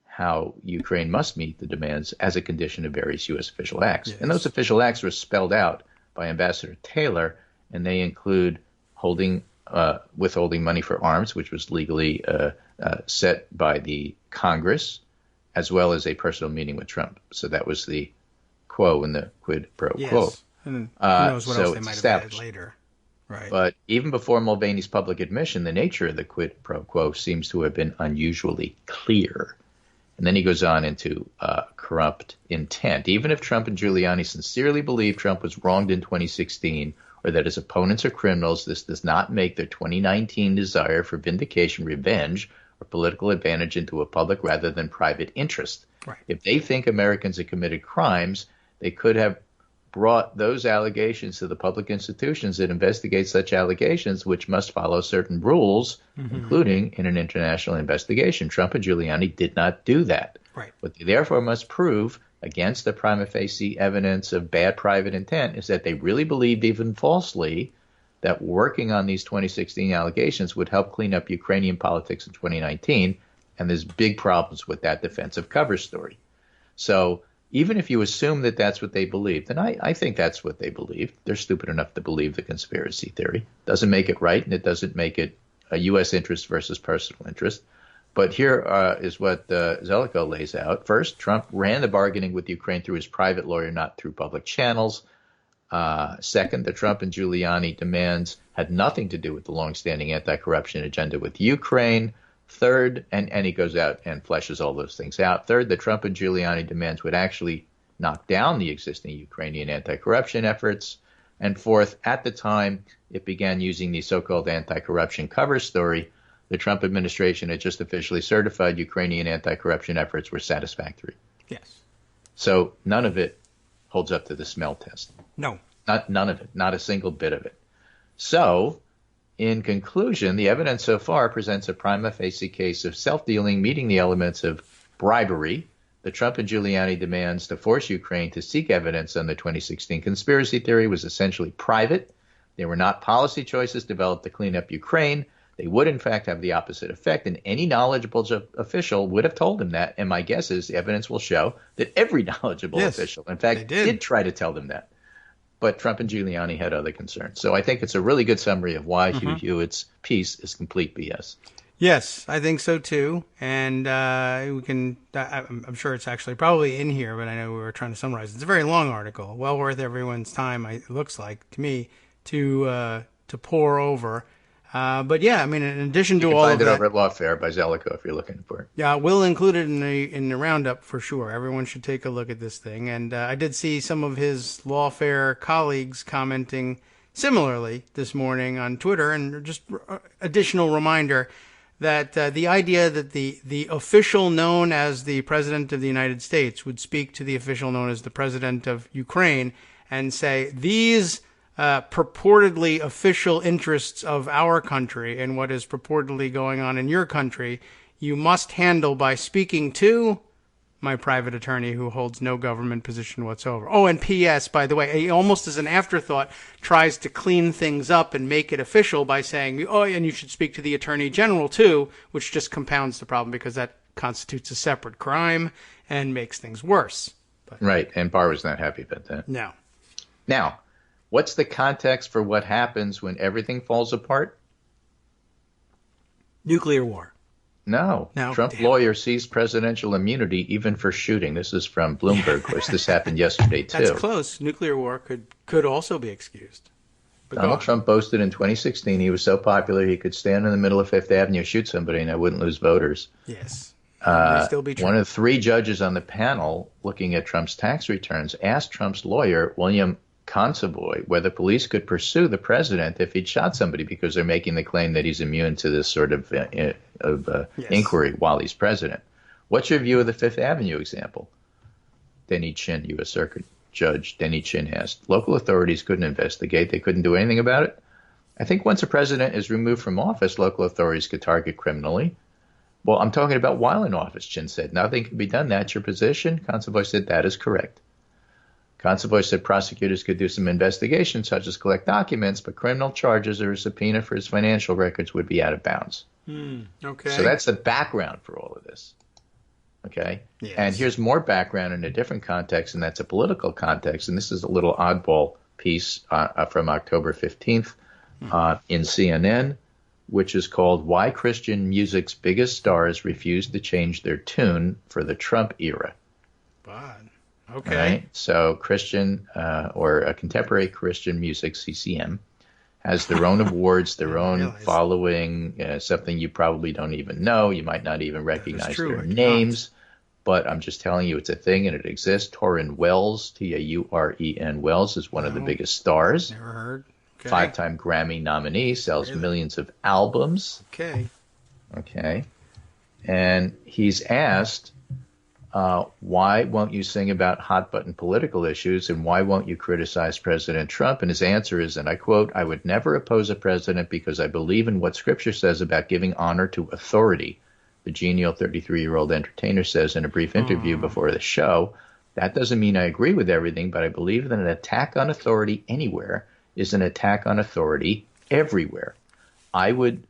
How Ukraine must meet the demands as a condition of various U.S. official acts. Yes. And those official acts were spelled out by Ambassador Taylor, and they include withholding money for arms, which was legally set by the Congress, as well as a personal meeting with Trump. So that was the quo in the quid pro quo. And who knows what else they might have added later. Right. But even before Mulvaney's public admission, the nature of the quid pro quo seems to have been unusually clear. And then he goes on into corrupt intent. Even if Trump and Giuliani sincerely believe Trump was wronged in 2016 or that his opponents are criminals, this does not make their 2019 desire for vindication, revenge, or political advantage into a public rather than private interest. Right. If they think Americans have committed crimes, they could have brought those allegations to the public institutions that investigate such allegations, which must follow certain rules, including in an international investigation. Trump and Giuliani did not do that. Right. What they therefore must prove against the prima facie evidence of bad private intent is that they really believed, even falsely, that working on these 2016 allegations would help clean up Ukrainian politics in 2019, and there's big problems with that defensive cover story. So even if you assume that that's what they believed, and I think that's what they believed, they're stupid enough to believe the conspiracy theory. Doesn't make it right, and it doesn't make it a U.S. interest versus personal interest. But here is what Zelikow lays out. First, Trump ran the bargaining with Ukraine through his private lawyer, not through public channels. Second, the Trump and Giuliani demands had nothing to do with the longstanding anti-corruption agenda with Ukraine. Third, and he goes out and fleshes all those things out. Third, the Trump and Giuliani demands would actually knock down the existing Ukrainian anti-corruption efforts. And fourth, at the time it began using the so-called anti-corruption cover story, the Trump administration had just officially certified Ukrainian anti-corruption efforts were satisfactory. Yes. So none of it holds up to the smell test. No. None of it. Not a single bit of it. So in conclusion, the evidence so far presents a prima facie case of self-dealing meeting the elements of bribery. The Trump and Giuliani demands to force Ukraine to seek evidence on the 2016 conspiracy theory was essentially private. They were not policy choices developed to clean up Ukraine. They would, in fact, have the opposite effect, and any knowledgeable official would have told them that. And my guess is the evidence will show that every knowledgeable official, in fact, did try to tell them that. But Trump and Giuliani had other concerns. So I think it's a really good summary of why Hugh Hewitt's piece is complete BS. Yes, I think so too. And we can, I'm sure it's actually probably in here, but I know we were trying to summarize. It's a very long article, well worth everyone's time, it looks like to me, to to pour over. But yeah, I mean, in addition to You can all find of it that, over at Lawfare by Zellico if you're looking for it. yeah, we'll include it in the roundup for sure. Everyone should take a look at this thing. And I did see some of his Lawfare colleagues commenting similarly this morning on Twitter, and just additional reminder that the idea that the official known as the President of the United States would speak to the official known as the President of Ukraine and say, these purportedly official interests of our country and what is purportedly going on in your country, you must handle by speaking to my private attorney who holds no government position whatsoever. Oh, and P.S., by the way, he almost as an afterthought tries to clean things up and make it official by saying, oh, and you should speak to the attorney general too, which just compounds the problem because that constitutes a separate crime and makes things worse. But, right, and Barr was not happy about that. No. Now, what's the context for what happens when everything falls apart? Nuclear war. No. Trump lawyer seized presidential immunity even for shooting. This is from Bloomberg. Of course, this happened yesterday, too. That's close. Nuclear war could also be excused. But Donald Trump boasted in 2016 he was so popular he could stand in the middle of Fifth Avenue, shoot somebody, and I wouldn't lose voters. Yes. Still be true. One of 3 judges on the panel looking at Trump's tax returns asked Trump's lawyer, William Consovoy, whether police could pursue the president if he'd shot somebody because they're making the claim that he's immune to this sort of inquiry while he's president. What's your view of the Fifth Avenue example? Denny Chin, U.S. Circuit Judge Denny Chin asked. Local authorities couldn't investigate. They couldn't do anything about it. I think once a president is removed from office, local authorities could target criminally. Well, I'm talking about while in office, Chin said. Nothing can be done. That's your position? Consovoy said that is correct. Consovoy said prosecutors could do some investigation, such as collect documents, but criminal charges or a subpoena for his financial records would be out of bounds. Okay. So that's the background for all of this. Okay? Yes. And here's more background in a different context, and that's a political context. And this is a little oddball piece from October 15th in CNN, which is called Why Christian Music's Biggest Stars Refuse to Change Their Tune for the Trump Era. Fun. Okay. Right? So Christian or a contemporary Christian music, CCM, has their own awards, their own following, something you probably don't even know. You might not even recognize their names. But I'm just telling you it's a thing and it exists. Tauren Wells, Tauren Wells, is one of the biggest stars. Never heard. Okay. 5-time Grammy nominee, sells millions of albums. Okay. And he's asked, why won't you sing about hot-button political issues, and why won't you criticize President Trump? And his answer is, and I quote, I would never oppose a president because I believe in what Scripture says about giving honor to authority. The genial 33-year-old entertainer says in a brief interview before the show, that doesn't mean I agree with everything, but I believe that an attack on authority anywhere is an attack on authority everywhere. I would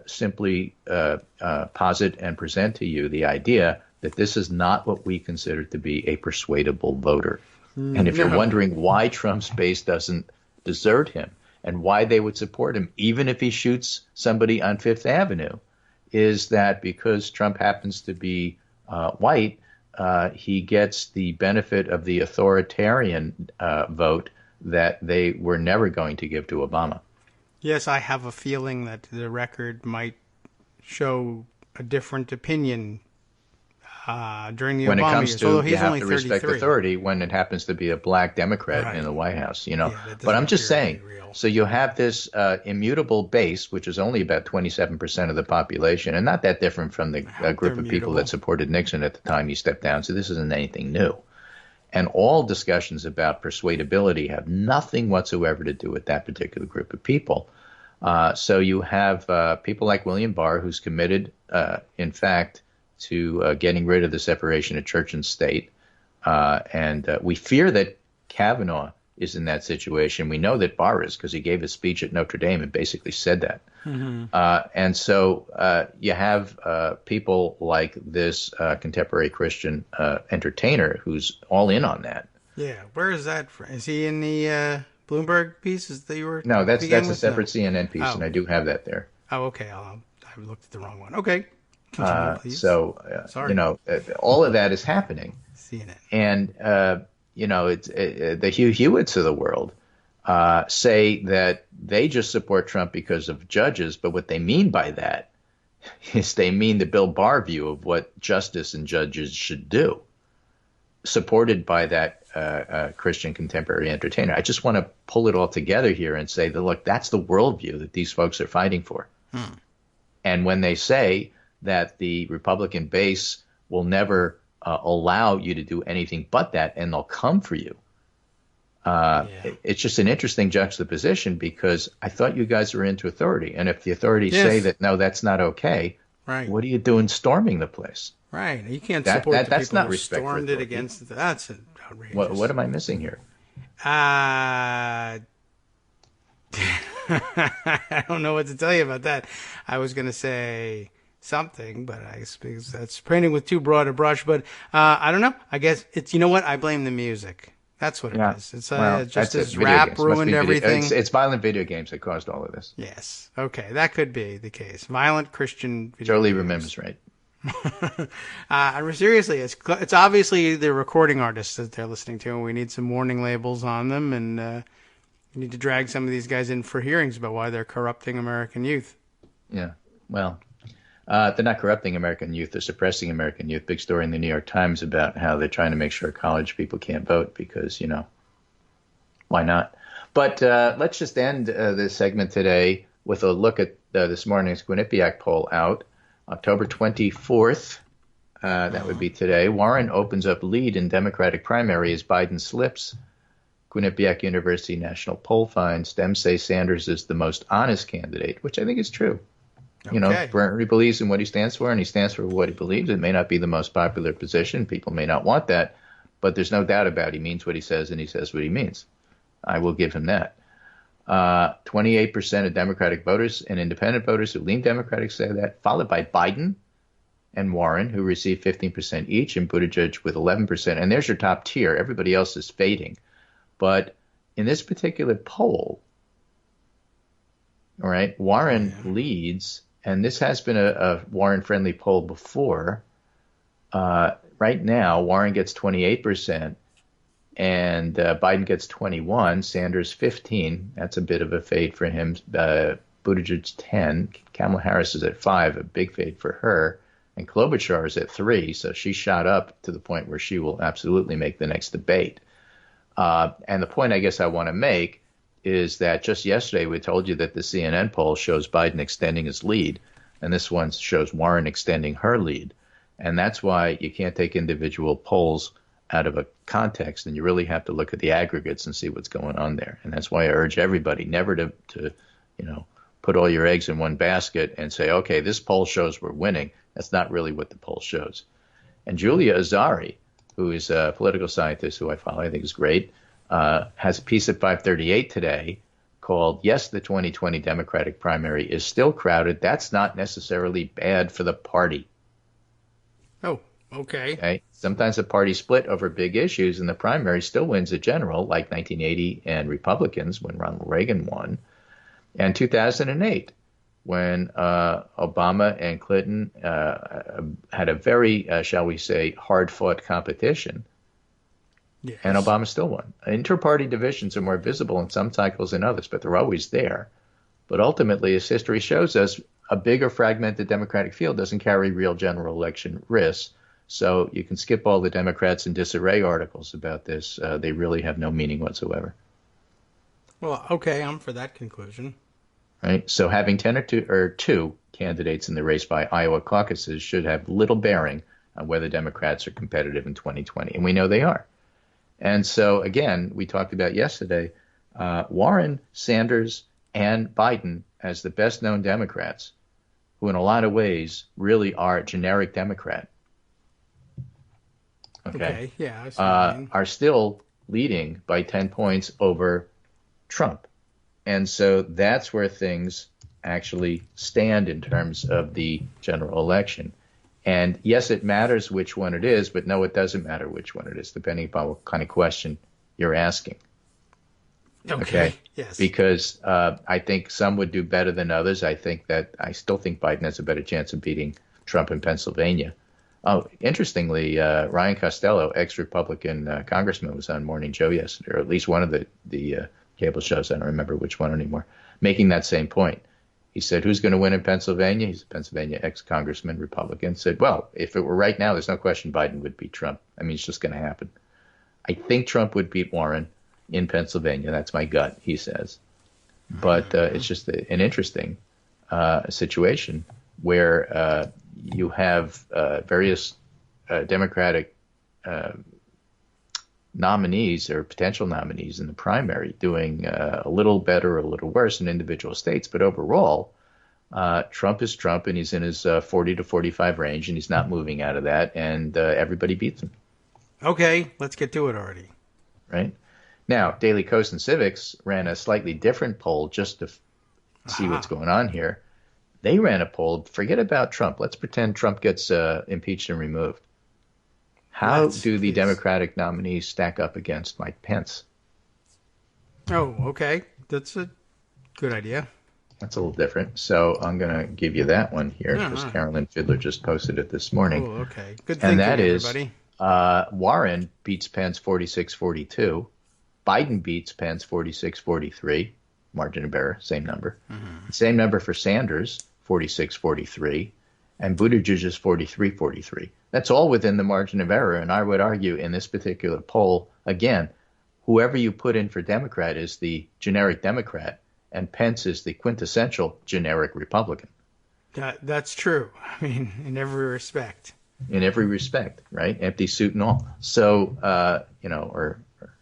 simply posit and present to you the idea that this is not what we consider to be a persuadable voter. And if you're wondering why Trump's base doesn't desert him and why they would support him, even if he shoots somebody on Fifth Avenue, is that because Trump happens to be white, he gets the benefit of the authoritarian vote that they were never going to give to Obama. Yes, I have a feeling that the record might show a different opinion during the when Obama it comes years, to although he's you have only to respect 33. authority when it happens to be a black Democrat in the White House, you know. Yeah, but I'm just saying, so you have this immutable base, which is only about 27% of the population, and not that different from the group of people that supported Nixon at the time he stepped down. So this isn't anything new. And all discussions about persuadability have nothing whatsoever to do with that particular group of people. So you have people like William Barr, who's committed, in fact, to getting rid of the separation of church and state. And we fear that Kavanaugh is in that situation. We know that Barr is because he gave a speech at Notre Dame and basically said that. And so you have people like this contemporary Christian entertainer who's all in on that. Yeah. Where is that from? Is he in the Bloomberg pieces that you were No, that's a separate CNN piece, and I do have that there. Oh, okay. I looked at the wrong one. Okay. So, you know, all of that is happening. CNN. And, you know, it's the Hugh Hewitts of the world say that they just support Trump because of judges, but what they mean by that is they mean the Bill Barr view of what justice and judges should do, supported by that Christian contemporary entertainer. I just want to pull it all together here and say that, look, that's the worldview that these folks are fighting for. And when they say that the Republican base will never allow you to do anything but that, and they'll come for you, it's just an interesting juxtaposition, because I thought you guys were into authority. And if the authorities say that, no, that's not okay, right, what are you doing storming the place? Right. You can't support the that's people not who respect for stormed it authority. against. That's outrageous. What am I missing here? I don't know what to tell you about that. I was going to say something, but I suppose that's painting with too broad a brush. But I don't know. I guess it's, you know what? I blame the music. That's what it is. It's just as rap ruined everything. It's violent video games that caused all of this. Yes. Okay. That could be the case. Violent Christian video Jolie games. remembers right. Seriously, it's obviously the recording artists that they're listening to, and we need some warning labels on them, and we need to drag some of these guys in for hearings about why they're corrupting American youth. Yeah. Well, they're not corrupting American youth. They're suppressing American youth. Big story in the New York Times about how they're trying to make sure college people can't vote because, why not? But let's just end this segment today with a look at this morning's Quinnipiac poll out. October 24th, that would be today. Warren opens up lead in Democratic primary as Biden slips. Quinnipiac University national poll finds Dems say Sanders is the most honest candidate, which I think is true. Okay. Brent believes in what he stands for, and he stands for what he believes. It may not be the most popular position. People may not want that, but there's no doubt about it. He means what he says, and he says what he means. I will give him that. 28% of Democratic voters and independent voters who lean Democratic say that, followed by Biden and Warren, who received 15% each, and Buttigieg with 11%. And there's your top tier. Everybody else is fading. But in this particular poll, all right, Warren leads, and this has been a Warren-friendly poll before. Right now, Warren gets 28%. And Biden gets 21, Sanders 15. That's a bit of a fade for him. Buttigieg 10. Kamala Harris is at 5, a big fade for her. And Klobuchar is at 3, so she shot up to the point where she will absolutely make the next debate. And the point I guess I want to make is that just yesterday we told you that the CNN poll shows Biden extending his lead, and this one shows Warren extending her lead. And that's why you can't take individual polls out of a context, and you really have to look at the aggregates and see what's going on there. And that's why I urge everybody never to put all your eggs in one basket and say, okay, this poll shows we're winning. That's not really what the poll shows. And Julia Azari, who is a political scientist who I follow, I think is great, has a piece at 538 today called, Yes, the 2020 Democratic primary is still crowded. That's not necessarily bad for the party. Oh, okay. Sometimes a party split over big issues, and the primary still wins a general, like 1980 and Republicans when Ronald Reagan won, and 2008 when Obama and Clinton had a very, shall we say, hard-fought competition, yes, and Obama still won. Inter-party divisions are more visible in some cycles than others, but they're always there. But ultimately, as history shows us, a bigger fragmented Democratic field doesn't carry real general election risks. So you can skip all the Democrats in disarray articles about this. They really have no meaning whatsoever. Well, okay, I'm for that conclusion. Right. So having 10 or two candidates in the race by Iowa caucuses should have little bearing on whether Democrats are competitive in 2020. And we know they are. And so, again, we talked about yesterday, Warren, Sanders, and Biden as the best known Democrats, who in a lot of ways really are generic Democrat. Okay. Yeah. I see what you mean. Are still leading by 10 points over Trump. And so that's where things actually stand in terms of the general election. And yes, it matters which one it is, but no, it doesn't matter which one it is, depending upon what kind of question you're asking. Okay. Yes. Because I think some would do better than others. I still think Biden has a better chance of beating Trump in Pennsylvania. Oh, interestingly, Ryan Costello, ex-Republican congressman, was on Morning Joe yesterday, or at least one of the cable shows. I don't remember which one anymore, making that same point. He said, who's going to win in Pennsylvania? He's a Pennsylvania ex-congressman, Republican, said, well, if it were right now, there's no question Biden would beat Trump. I mean, it's just going to happen. I think Trump would beat Warren in Pennsylvania. That's my gut, he says. But it's just an interesting situation where you have various Democratic nominees or potential nominees in the primary doing a little better or a little worse in individual states. But overall, Trump is Trump, and he's in his 40 to 45 range, and he's not moving out of that, and everybody beats him. Okay, let's get to it already. Right? Now, Daily Kos and Civics ran a slightly different poll just to see what's going on here. They ran a poll, forget about Trump. Let's pretend Trump gets impeached and removed. How do the Democratic nominees stack up against Mike Pence? Oh, okay. That's a good idea. That's a little different. So I'm going to give you that one here because Carolyn Fiddler just posted it this morning. Oh, okay. Good thinking, and that everybody. Is Warren beats Pence 46-42. Biden beats Pence 46-43. Margin of error, same number. Mm-hmm. Same number for Sanders, 46-43. And Buttigieg is 43-43. That's all within the margin of error. And I would argue in this particular poll, again, whoever you put in for Democrat is the generic Democrat, and Pence is the quintessential generic Republican. That's true. I mean, in every respect. In every respect, right? Empty suit and all. So, or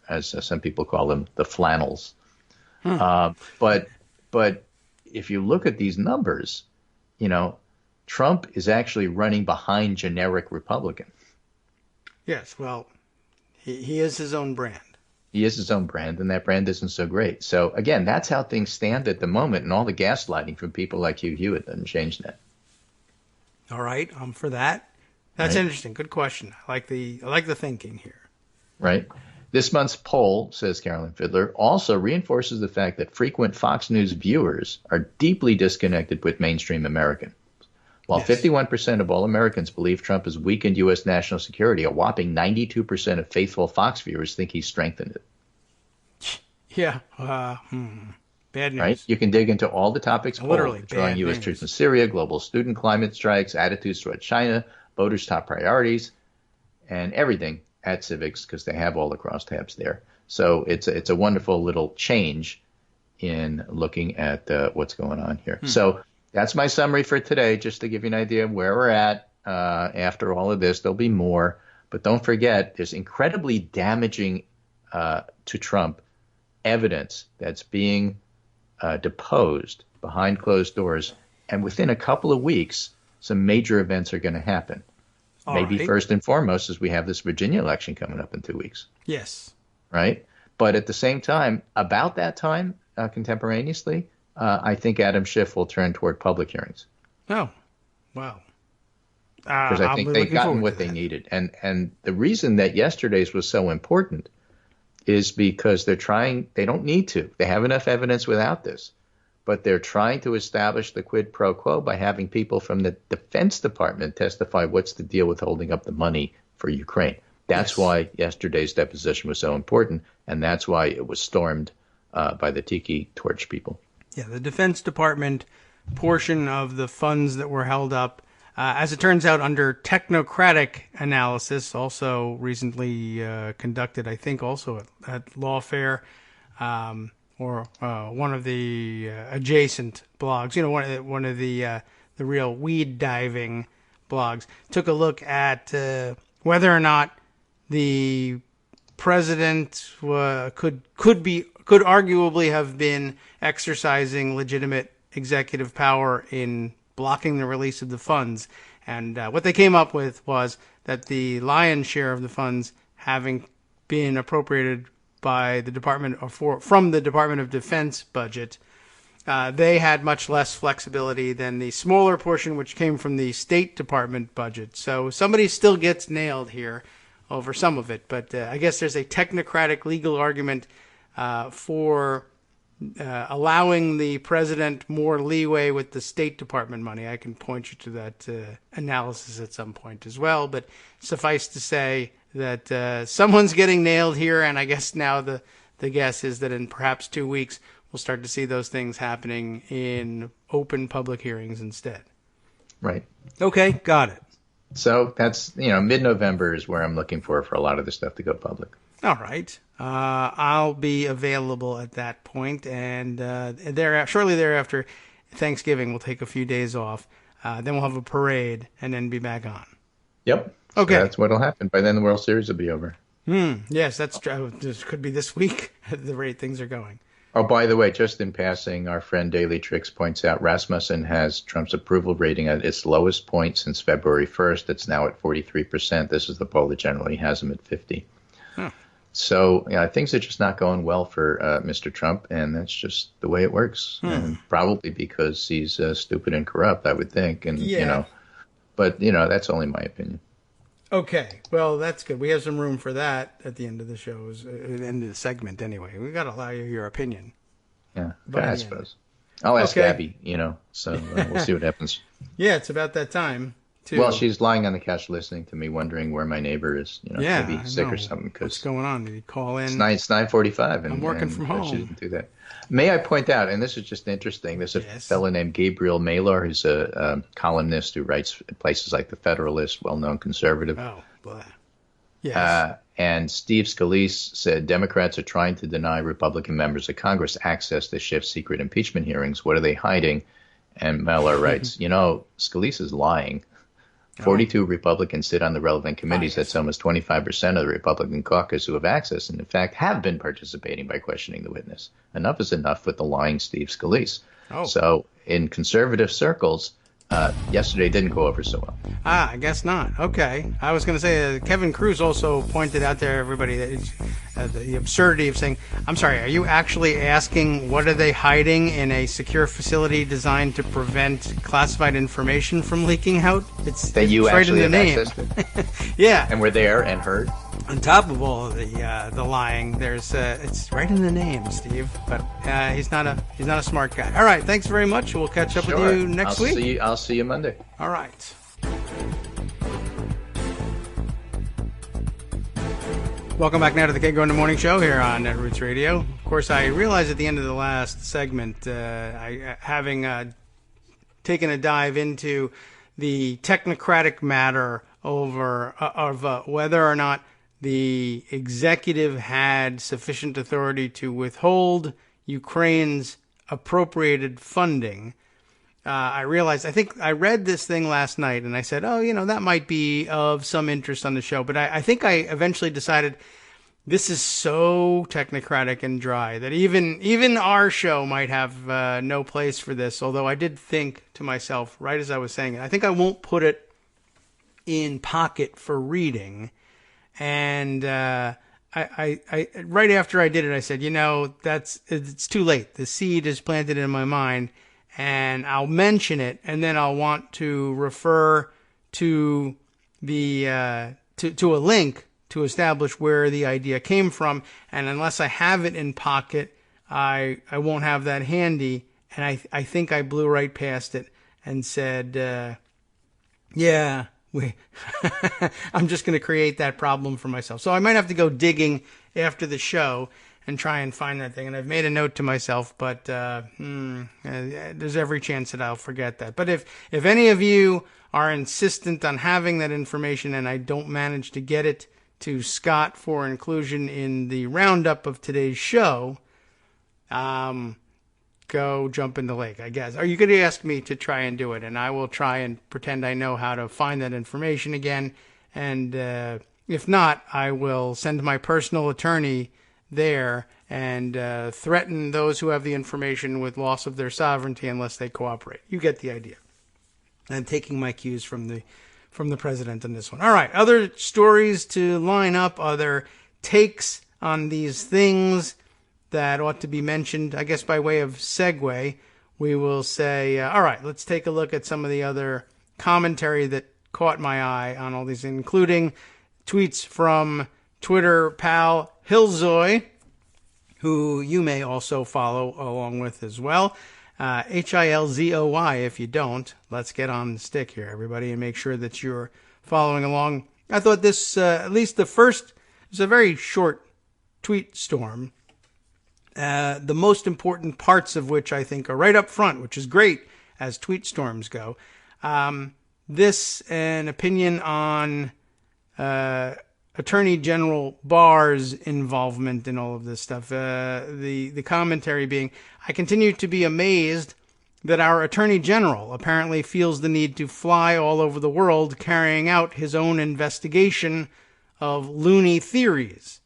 as some people call them, the flannels. But if you look at these numbers, Trump is actually running behind generic Republican. Yes, well, he is his own brand. He is his own brand, and that brand isn't so great. So, again, that's how things stand at the moment, and all the gaslighting from people like Hugh Hewitt doesn't change that. All right, I'm for that. That's right. Interesting. Good question. I like the thinking here. Right. This month's poll, says Carolyn Fiddler, also reinforces the fact that frequent Fox News viewers are deeply disconnected with mainstream Americans. While 51% of all Americans believe Trump has weakened U.S. national security, a whopping 92% of faithful Fox viewers think he's strengthened it. Yeah. Bad news. Right? You can dig into all the topics. Literally, drawing U.S. troops in Syria, global student climate strikes, attitudes toward China, voters' top priorities, and everything at Civics, because they have all the crosstabs there. So it's a wonderful little change in looking at what's going on here. So that's my summary for today, just to give you an idea of where we're at. After all of this, there'll be more. But don't forget, there's incredibly damaging to Trump evidence that's being deposed behind closed doors. And within a couple of weeks, some major events are going to happen. Maybe first and foremost is we have this Virginia election coming up in 2 weeks. Yes. Right? But at the same time, about that time, contemporaneously, I think Adam Schiff will turn toward public hearings. Oh, wow. Because I think they've gotten what they needed. And the reason that yesterday's was so important is because they don't need to. They have enough evidence without this. But they're trying to establish the quid pro quo by having people from the Defense Department testify what's the deal with holding up the money for Ukraine. That's why yesterday's deposition was so important, and that's why it was stormed by the Tiki Torch people. Yeah, the Defense Department portion of the funds that were held up, as it turns out, under technocratic analysis, also recently conducted, I think, also at Lawfare, or one of the adjacent blogs, one of the real weed diving blogs, took a look at whether or not the president could arguably have been exercising legitimate executive power in blocking the release of the funds. And what they came up with was that the lion's share of the funds having been appropriated by the from the Department of Defense budget, they had much less flexibility than the smaller portion, which came from the State Department budget. So somebody still gets nailed here over some of it, but I guess there's a technocratic legal argument for allowing the president more leeway with the State Department money. I can point you to that analysis at some point as well, but suffice to say that someone's getting nailed here, and I guess now the the guess is that in perhaps 2 weeks, we'll start to see those things happening in open public hearings instead. Right. Okay, got it. So that's, mid-November is where I'm looking for a lot of this stuff to go public. All right. I'll be available at that point, and shortly thereafter, Thanksgiving, we'll take a few days off. Then we'll have a parade, and then be back on. Yep. Okay. So that's what'll happen. By then, the World Series will be over. Yes, that's true. This could be this week at the rate things are going. Oh, by the way, just in passing, our friend Daily Tricks points out Rasmussen has Trump's approval rating at its lowest point since February 1st. It's now at 43%. This is the poll that generally has him at 50%. Huh. So things are just not going well for Mr. Trump, and that's just the way it works. And probably because he's stupid and corrupt, I would think. And but that's only my opinion. Okay, well that's good. We have some room for that at the end of the show, at the end of the segment. Anyway, we got to allow you your opinion. Yeah, I suppose. I'll ask Abby. So we'll see what happens. Yeah, it's about that time. Too. Well, she's lying on the couch listening to me, wondering where my neighbor is. Maybe sick or something. What's going on? Did he call in? It's 9:45, and I'm working from home. She didn't do that. May I point out, and this is just interesting. There's a fellow named Gabriel Maylor, who's a columnist who writes at places like the Federalist, well-known conservative. Oh, blah. Yes. And Steve Scalise said Democrats are trying to deny Republican members of Congress access to Schiff's secret impeachment hearings. What are they hiding? And Maylor writes, Scalise is lying. 42 Republicans sit on the relevant committees. That's almost 25% of the Republican caucus who have access and, in fact, have been participating by questioning the witness. Enough is enough with the lying Steve Scalise. So in conservative circles, yesterday didn't go over so well. I guess not. Okay. I was going to say Kevin Cruz also pointed out there, everybody, that the absurdity of saying, I'm sorry, are you actually asking what are they hiding in a secure facility designed to prevent classified information from leaking out? It's right in the name. Yeah. And we're there and heard. On top of all the lying, there's it's right in the name, Steve. But he's not a smart guy. All right, thanks very much. We'll catch up with you next week. I'll see you Monday. All right. Welcome back now to the Kagro in the Morning Show here on Netroots Radio. Of course, I realized at the end of the last segment, having taken a dive into the technocratic matter of whether or not the executive had sufficient authority to withhold Ukraine's appropriated funding. I realized, I think I read this thing last night and I said, that might be of some interest on the show. But I think I eventually decided this is so technocratic and dry that even our show might have no place for this. Although I did think to myself, right as I was saying it, I think I won't put it in pocket for reading. And I right after I did it, I said, it's too late. The seed is planted in my mind. And I'll mention it, and then I'll want to refer to the to a link to establish where the idea came from. And unless I have it in pocket, I won't have that handy. And I think I blew right past it and said, I'm just going to create that problem for myself. So I might have to go digging after the show and try and find that thing. And I've made a note to myself, but there's every chance that I'll forget that. But if any of you are insistent on having that information and I don't manage to get it to Scott for inclusion in the roundup of today's show, go jump in the lake, I guess. Are you going to ask me to try and do it? And I will try and pretend I know how to find that information again. And if not, I will send my personal attorney there and threaten those who have the information with loss of their sovereignty unless they cooperate. You get the idea. I'm taking my cues from the president on this one. All right, other stories to line up, other takes on these things that ought to be mentioned. I guess by way of segue, we will say, all right, let's take a look at some of the other commentary that caught my eye on all these, including tweets from Twitter pal Hilzoy, who you may also follow along with as well. Hilzoy if you don't. Let's get on the stick here, everybody, and make sure that you're following along. I thought this, at least the first, it was a very short tweet storm. The most important parts of which I think are right up front, which is great as tweet storms go. This, an opinion on Attorney General Barr's involvement in all of this stuff. The commentary being, I continue to be amazed that our Attorney General apparently feels the need to fly all over the world carrying out his own investigation of loony theories.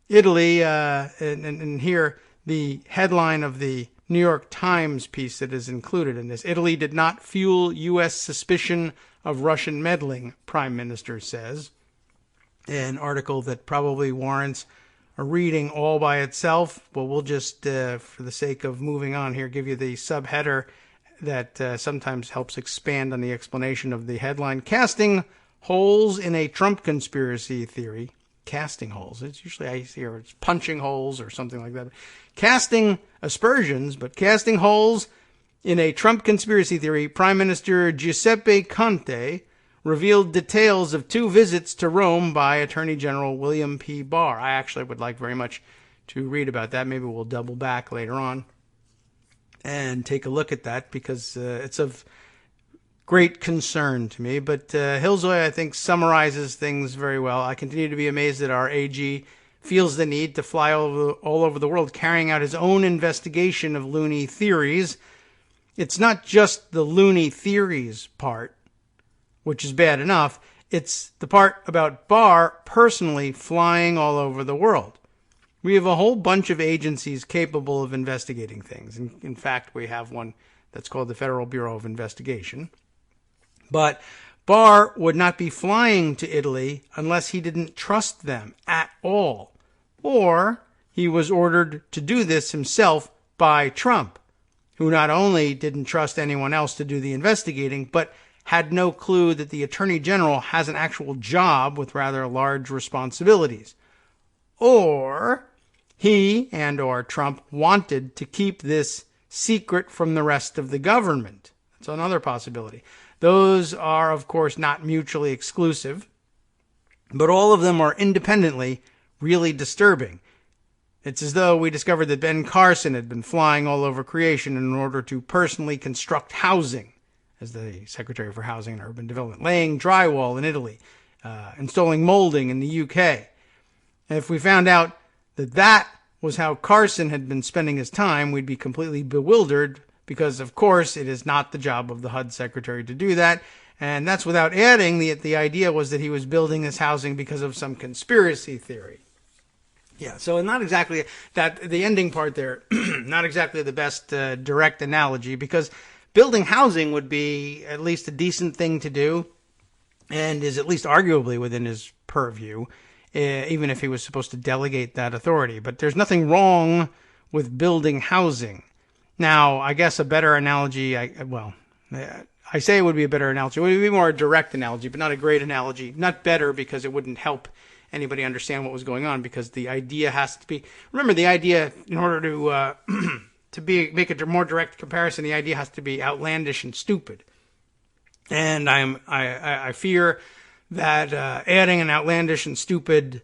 Italy, and here the headline of the New York Times piece that is included in this. Italy did not fuel U.S. suspicion of Russian meddling, Prime Minister says. An article that probably warrants a reading all by itself. Well, we'll just, for the sake of moving on here, give you the subheader that sometimes helps expand on the explanation of the headline. Casting holes in a Trump conspiracy theory. Casting holes. It's usually I hear it's punching holes or something like that. Casting aspersions, but casting holes in a Trump conspiracy theory. Prime Minister Giuseppe Conte revealed details of 2 visits to Rome by Attorney General William P. Barr. I actually would like very much to read about that. Maybe we'll double back later on and take a look at that because it's of great concern to me. But Hillzoy, I think, summarizes things very well. I continue to be amazed that our AG feels the need to fly all over the world carrying out his own investigation of loony theories. It's not just the loony theories part, which is bad enough. It's the part about Barr personally flying all over the world. We have a whole bunch of agencies capable of investigating things. In fact, we have one that's called the Federal Bureau of Investigation. But Barr would not be flying to Italy unless he didn't trust them at all. Or he was ordered to do this himself by Trump, who not only didn't trust anyone else to do the investigating, but had no clue that the Attorney General has an actual job with rather large responsibilities. Or he and or Trump wanted to keep this secret from the rest of the government. That's another possibility. Those are, of course, not mutually exclusive, but all of them are independently really disturbing. It's as though we discovered that Ben Carson had been flying all over creation in order to personally construct housing, as the Secretary for Housing and Urban Development, laying drywall in Italy, installing molding in the UK. And if we found out that that was how Carson had been spending his time, we'd be completely bewildered because, of course, it is not the job of the HUD Secretary to do that. And that's without adding the idea was that he was building this housing because of some conspiracy theory. Yeah, so not exactly that, the ending part there, not exactly the best direct analogy, because building housing would be at least a decent thing to do and is at least arguably within his purview, even if he was supposed to delegate that authority. But there's nothing wrong with building housing. Now, I guess a better analogy, I say it would be a better analogy. It would be more a direct analogy, but not a great analogy. Not better because it wouldn't help anybody understand what was going on, because the idea has to be, remember the idea, in order to make a more direct comparison, the idea has to be outlandish and stupid. And I fear that adding an outlandish and stupid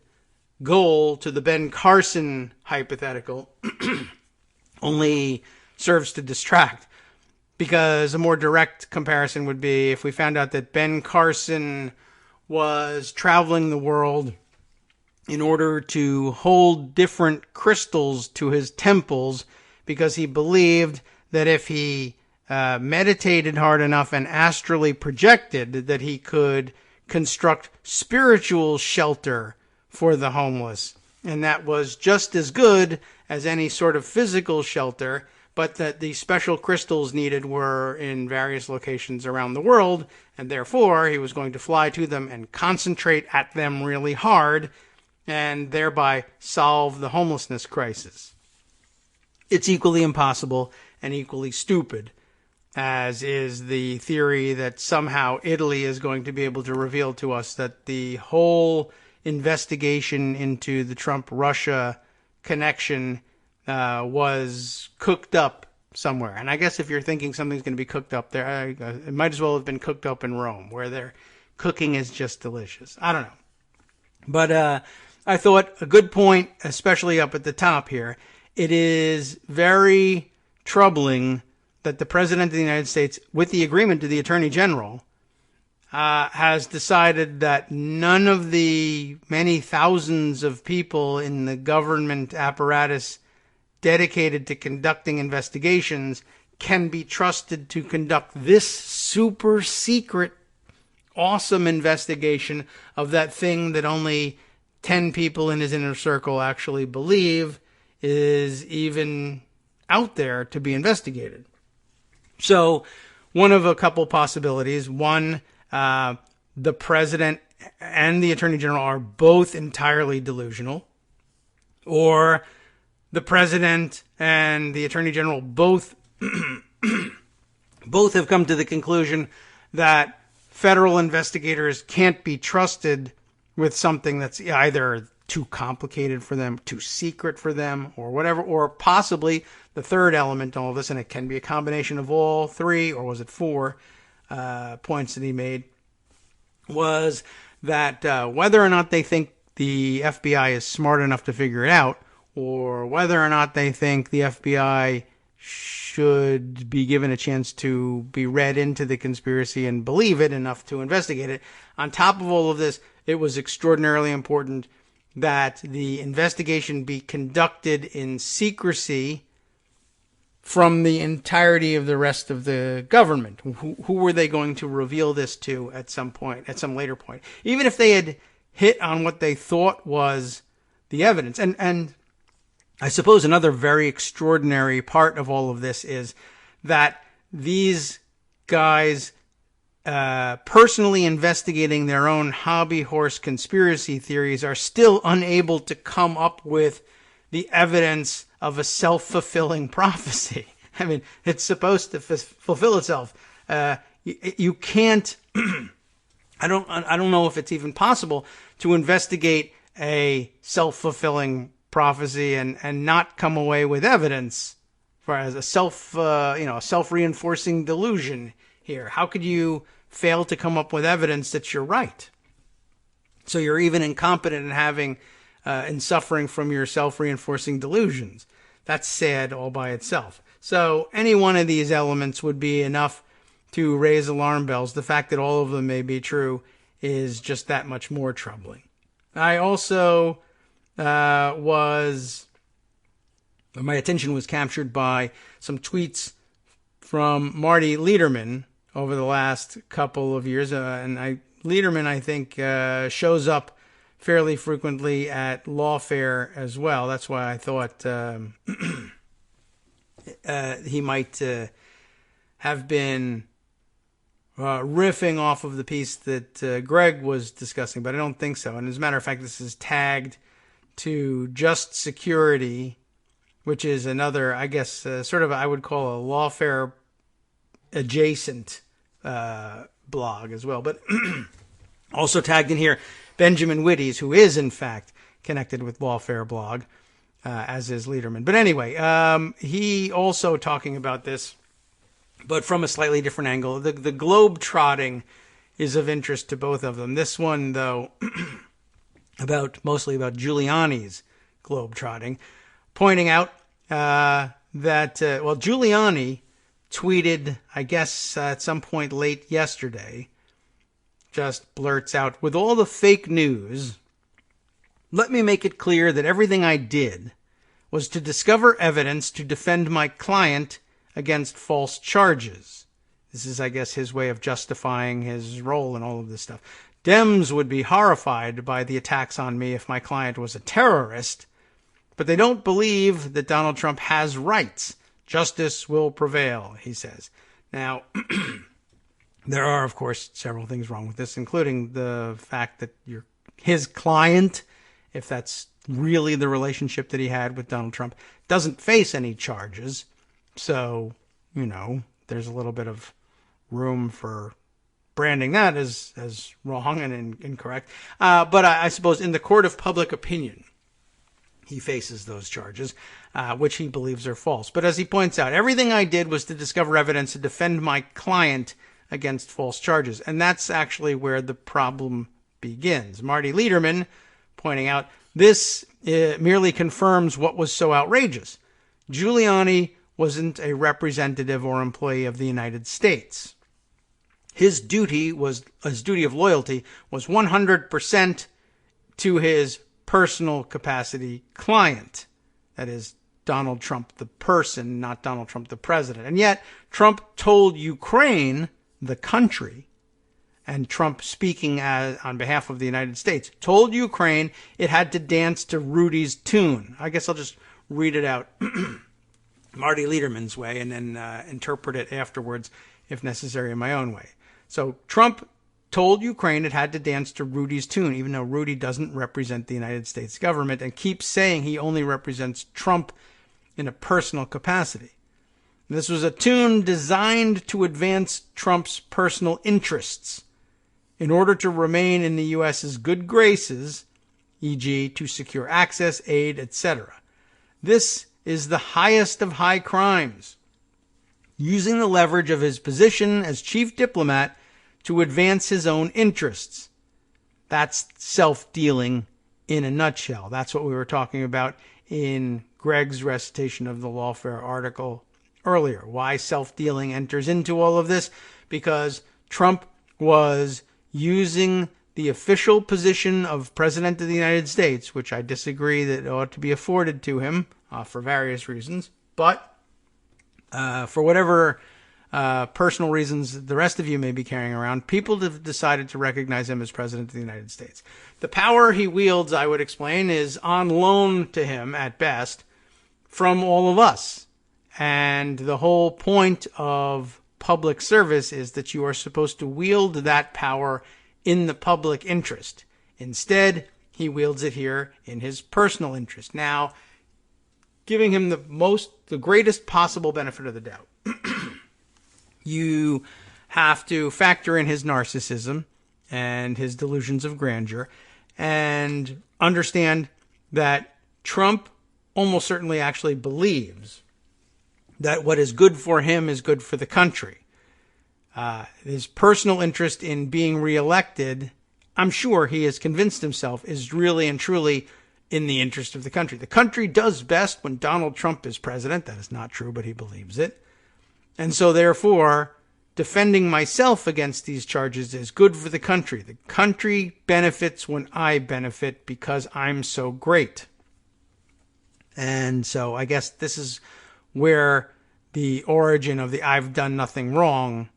goal to the Ben Carson hypothetical only serves to distract, because a more direct comparison would be if we found out that Ben Carson was traveling the world in order to hold different crystals to his temples, because he believed that if he meditated hard enough and astrally projected, that he could construct spiritual shelter for the homeless. And that was just as good as any sort of physical shelter, but that the special crystals needed were in various locations around the world, and therefore he was going to fly to them and concentrate at them really hard, and thereby solve the homelessness crisis. It's equally impossible and equally stupid, as is the theory that somehow Italy is going to be able to reveal to us that the whole investigation into the Trump-Russia connection was cooked up somewhere. And I guess if you're thinking something's going to be cooked up there, it might as well have been cooked up in Rome, where their cooking is just delicious. I don't know. But I thought a good point, especially up at the top here, it is very troubling that the President of the United States, with the agreement to the Attorney General, has decided that none of the many thousands of people in the government apparatus dedicated to conducting investigations can be trusted to conduct this super secret, awesome investigation of that thing that only 10 people in his inner circle actually believe is even out there to be investigated. So one of a couple possibilities. One, the president and the attorney general are both entirely delusional, or the president and the attorney general both have come to the conclusion that federal investigators can't be trusted with something that's either too complicated for them, too secret for them, or whatever, or possibly the third element in all of this, and it can be a combination of all three, or was it four points that he made, was that whether or not they think the FBI is smart enough to figure it out, or whether or not they think the FBI should be given a chance to be read into the conspiracy and believe it enough to investigate it. On top of all of this, it was extraordinarily important that the investigation be conducted in secrecy from the entirety of the rest of the government. Who were they going to reveal this to at some point, at some later point? Even if they had hit on what they thought was the evidence. And I suppose another very extraordinary part of all of this is that these guys personally investigating their own hobby horse conspiracy theories are still unable to come up with the evidence of a self-fulfilling prophecy. I mean, it's supposed to fulfill itself. You can't. I don't know if it's even possible to investigate a self-fulfilling prophecy and not come away with evidence for as a self-reinforcing delusion here. How could you fail to come up with evidence that you're right? So you're even incompetent in having and suffering from your self-reinforcing delusions. That's sad all by itself. So any one of these elements would be enough to raise alarm bells. The fact that all of them may be true is just that much more troubling. I also my attention was captured by some tweets from Marty Lederman over the last couple of years. Lederman, I think, shows up fairly frequently at Lawfare as well. That's why I thought he might have been riffing off of the piece that Greg was discussing, but I don't think so. And as a matter of fact, this is tagged to Just Security, which is another, I guess, sort of I would call a Lawfare adjacent blog as well. But also tagged in here, Benjamin Wittes, who is in fact connected with Lawfare blog, as is Lederman. But anyway, he also talking about this, but from a slightly different angle. The globe trotting is of interest to both of them. This one, though, mostly about Giuliani's globe trotting, pointing out that Giuliani tweeted, I guess at some point late yesterday, just blurts out, "With all the fake news, let me make it clear that everything I did was to discover evidence to defend my client against false charges." This is, I guess, his way of justifying his role in all of this stuff. "Dems would be horrified by the attacks on me if my client was a terrorist, but they don't believe that Donald Trump has rights. Justice will prevail," he says. Now, there are, of course, several things wrong with this, including the fact that his client, if that's really the relationship that he had with Donald Trump, doesn't face any charges. So, there's a little bit of room for branding that as wrong and incorrect. But I suppose in the court of public opinion, he faces those charges, which he believes are false. But as he points out, everything I did was to discover evidence to defend my client against false charges. And that's actually where the problem begins. Marty Lederman pointing out, this merely confirms what was so outrageous. Giuliani wasn't a representative or employee of the United States. His duty of loyalty was 100% to his personal capacity client. That is Donald Trump the person, not Donald Trump the president. And yet Trump told Ukraine, the country, and Trump speaking on behalf of the United States, told Ukraine it had to dance to Rudy's tune. I guess I'll just read it out Marty Lederman's way and then interpret it afterwards, if necessary, in my own way. So Trump told Ukraine it had to dance to Rudy's tune, even though Rudy doesn't represent the United States government and keeps saying he only represents Trump in a personal capacity. This was a tune designed to advance Trump's personal interests in order to remain in the U.S.'s good graces, e.g., to secure access, aid, etc. This is the highest of high crimes, using the leverage of his position as chief diplomat to advance his own interests. That's self-dealing in a nutshell. That's what we were talking about in Greg's recitation of the Lawfare article earlier. Why self-dealing enters into all of this? Because Trump was using the official position of President of the United States, which I disagree that ought to be afforded to him for various reasons, but for whatever personal reasons the rest of you may be carrying around, people have decided to recognize him as President of the United States. The power he wields, I would explain, is on loan to him at best from all of us. And the whole point of public service is that you are supposed to wield that power in the public interest. Instead, he wields it here in his personal interest. Now, giving him the greatest possible benefit of the doubt. You have to factor in his narcissism and his delusions of grandeur and understand that Trump almost certainly actually believes that what is good for him is good for the country. His personal interest in being reelected, I'm sure he has convinced himself, is really and truly in the interest of the country. The country does best when Donald Trump is president. That is not true, but he believes it. And so therefore, defending myself against these charges is good for the country. The country benefits when I benefit because I'm so great. And so I guess this is where the origin of the I've done nothing wrong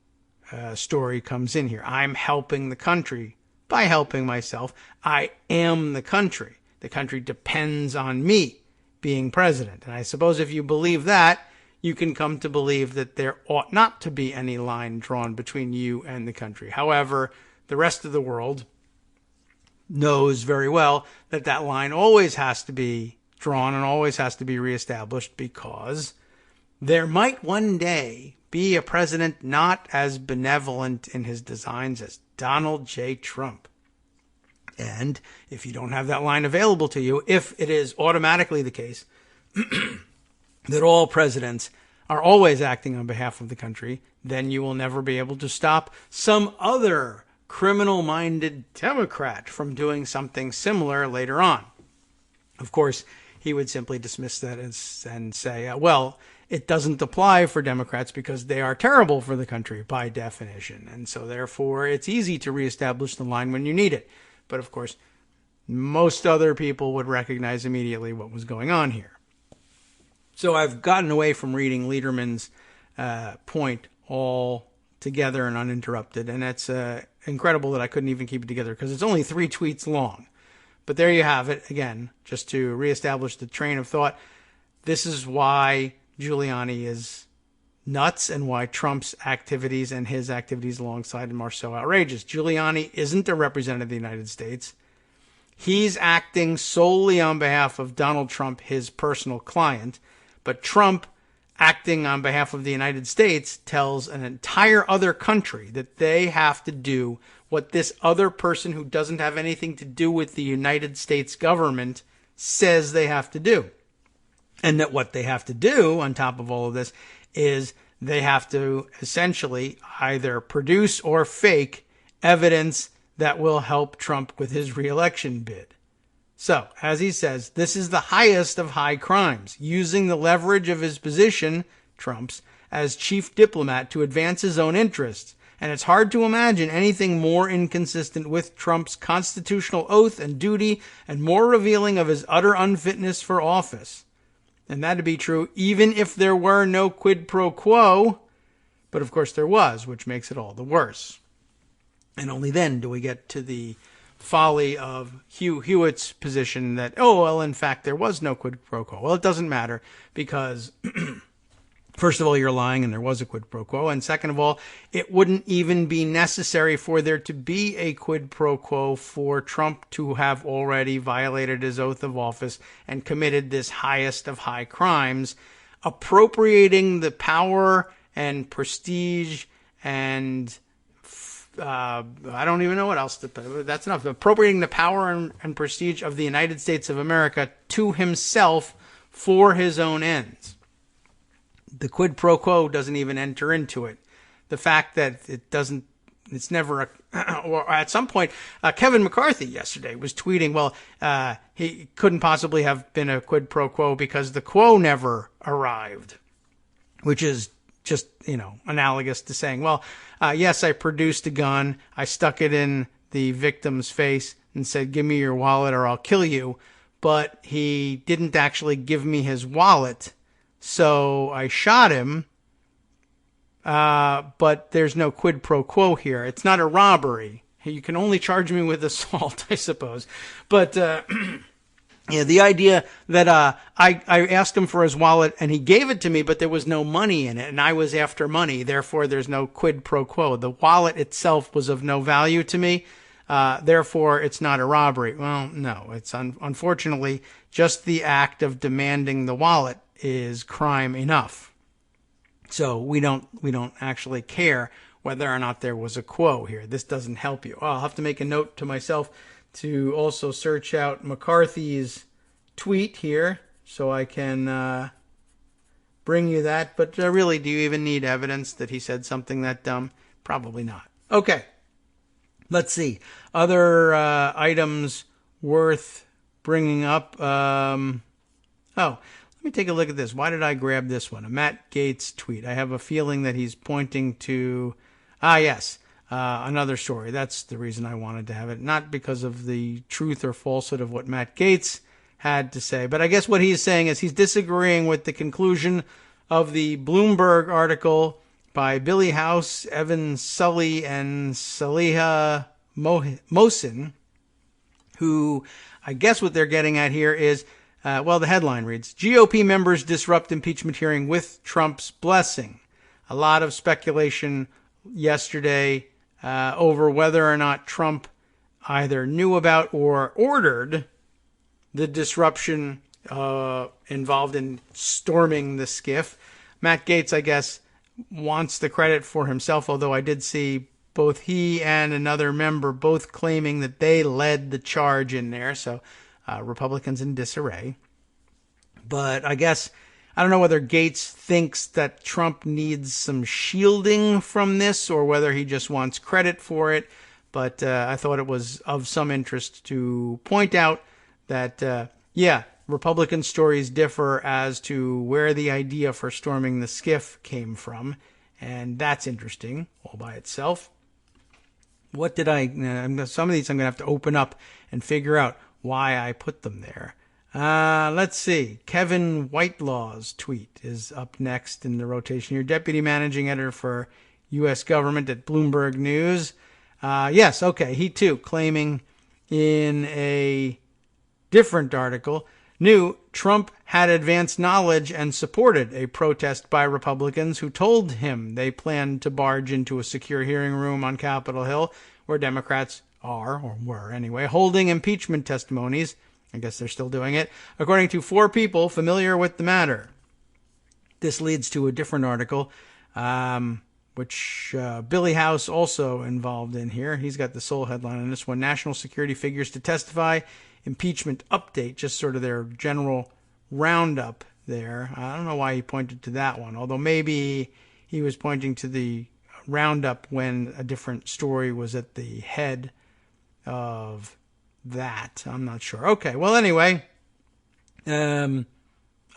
story comes in here. I'm helping the country by helping myself. I am the country. The country depends on me being president. And I suppose if you believe that, you can come to believe that there ought not to be any line drawn between you and the country. However, the rest of the world knows very well that that line always has to be drawn and always has to be reestablished, because there might one day be a president not as benevolent in his designs as Donald J. Trump. And if you don't have that line available to you, if it is automatically the case that all presidents are always acting on behalf of the country, then you will never be able to stop some other criminal-minded Democrat from doing something similar later on. Of course, he would simply dismiss that and say, well, it doesn't apply for Democrats because they are terrible for the country by definition. And so therefore, it's easy to reestablish the line when you need it. But of course, most other people would recognize immediately what was going on here. So I've gotten away from reading Lederman's point all together and uninterrupted. And it's incredible that I couldn't even keep it together because it's only 3 tweets long. But there you have it. Again, just to reestablish the train of thought, this is why Giuliani is nuts and why Trump's activities and his activities alongside him are so outrageous. Giuliani isn't a representative of the United States. He's acting solely on behalf of Donald Trump, his personal client. But Trump, acting on behalf of the United States, tells an entire other country that they have to do what this other person who doesn't have anything to do with the United States government says they have to do. And that what they have to do, on top of all of this, is they have to essentially either produce or fake evidence that will help Trump with his reelection bid. So, as he says, this is the highest of high crimes, using the leverage of his position, Trump's, as chief diplomat to advance his own interests. And it's hard to imagine anything more inconsistent with Trump's constitutional oath and duty and more revealing of his utter unfitness for office. And that'd be true even if there were no quid pro quo. But of course there was, which makes it all the worse. And only then do we get to the folly of Hugh Hewitt's position that, oh, well, in fact, there was no quid pro quo. Well, it doesn't matter because, first of all, you're lying and there was a quid pro quo. And second of all, it wouldn't even be necessary for there to be a quid pro quo for Trump to have already violated his oath of office and committed this highest of high crimes, appropriating the power and prestige and I don't even know what else to put. That's enough. Appropriating the power and prestige of the United States of America to himself for his own ends. The quid pro quo doesn't even enter into it. The fact that it's never or at some point, Kevin McCarthy yesterday was tweeting, well, he couldn't possibly have been a quid pro quo because the quo never arrived, which is just, analogous to saying, well, yes, I produced a gun. I stuck it in the victim's face and said, give me your wallet or I'll kill you. But he didn't actually give me his wallet. So I shot him. But there's no quid pro quo here. It's not a robbery. You can only charge me with assault, I suppose. But, the idea that I asked him for his wallet and he gave it to me, but there was no money in it, and I was after money. Therefore, there's no quid pro quo. The wallet itself was of no value to me. Therefore, it's not a robbery. Well, no, it's unfortunately just the act of demanding the wallet is crime enough. So we don't actually care whether or not there was a quo here. This doesn't help you. I'll have to make a note to myself to also search out McCarthy's tweet here so I can bring you that. But really, do you even need evidence that he said something that dumb? Probably not. Okay. Let's see. Other items worth bringing up. Let me take a look at this. Why did I grab this one? A Matt Gaetz tweet. I have a feeling that he's pointing to... yes. Another story. That's the reason I wanted to have it. Not because of the truth or falsehood of what Matt Gaetz had to say. But I guess what he's saying is he's disagreeing with the conclusion of the Bloomberg article by Billy House, Evan Sully, and Saliha Mohsin, who I guess what they're getting at here is, the headline reads, GOP members disrupt impeachment hearing with Trump's blessing. A lot of speculation yesterday over whether or not Trump either knew about or ordered the disruption involved in storming the skiff. Matt Gaetz, I guess, wants the credit for himself, although I did see both he and another member both claiming that they led the charge in there. So Republicans in disarray. But I guess I don't know whether Gaetz thinks that Trump needs some shielding from this or whether he just wants credit for it. But I thought it was of some interest to point out that, Republican stories differ as to where the idea for storming the skiff came from. And that's interesting all by itself. What did some of these I'm going to have to open up and figure out why I put them there. Let's see. Kevin Whitelaw's tweet is up next in the rotation here. Deputy Managing Editor for U.S. Government at Bloomberg News. Yes, okay. He too claiming in a different article, knew Trump had advanced knowledge and supported a protest by Republicans who told him they planned to barge into a secure hearing room on Capitol Hill where Democrats are, or were anyway, holding impeachment testimonies. I guess they're still doing it, according to 4 people familiar with the matter. This leads to a different article, which Billy House also involved in here. He's got the sole headline on this one. National security figures to testify. Impeachment update, just sort of their general roundup there. I don't know why he pointed to that one, although maybe he was pointing to the roundup when a different story was at the head of that. I'm not sure. Okay, well, anyway, I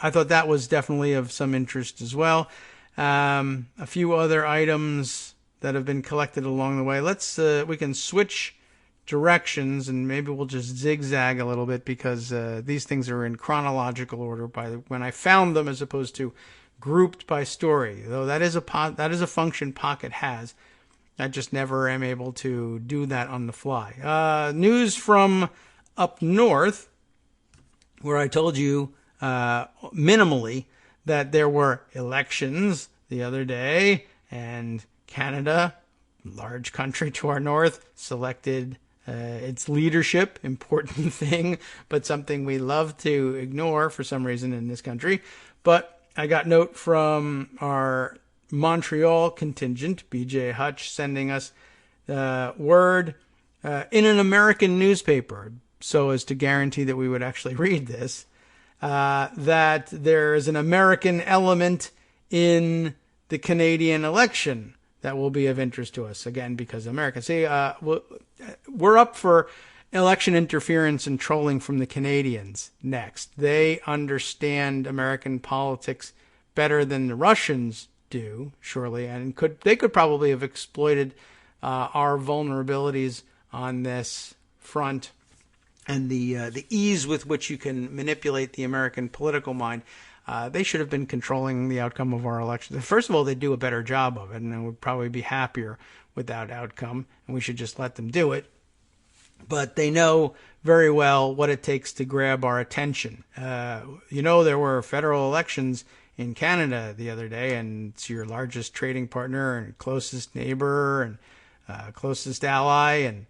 thought that was definitely of some interest as well. A few other items that have been collected along the way. We can switch directions, and maybe we'll just zigzag a little bit because these things are in chronological order by when I found them, as opposed to grouped by story. Though that is a function Pocket has. I just never am able to do that on the fly. News from up north, where I told you minimally that there were elections the other day, and Canada, large country to our north, selected its leadership. Important thing, but something we love to ignore for some reason in this country. But I got note from our Montreal contingent, BJ Hutch, sending us word in an American newspaper, so as to guarantee that we would actually read this, that there is an American element in the Canadian election that will be of interest to us, again, because America. See, we're up for election interference and trolling from the Canadians next. They understand American politics better than the Russians do, surely, and they could probably have exploited our vulnerabilities on this front, and the ease with which you can manipulate the American political mind. They should have been controlling the outcome of our elections. First of all, they'd do a better job of it, and would probably be happier with that outcome, and we should just let them do it. But they know very well what it takes to grab our attention. There were federal elections in Canada the other day, and it's your largest trading partner and closest neighbor and closest ally, and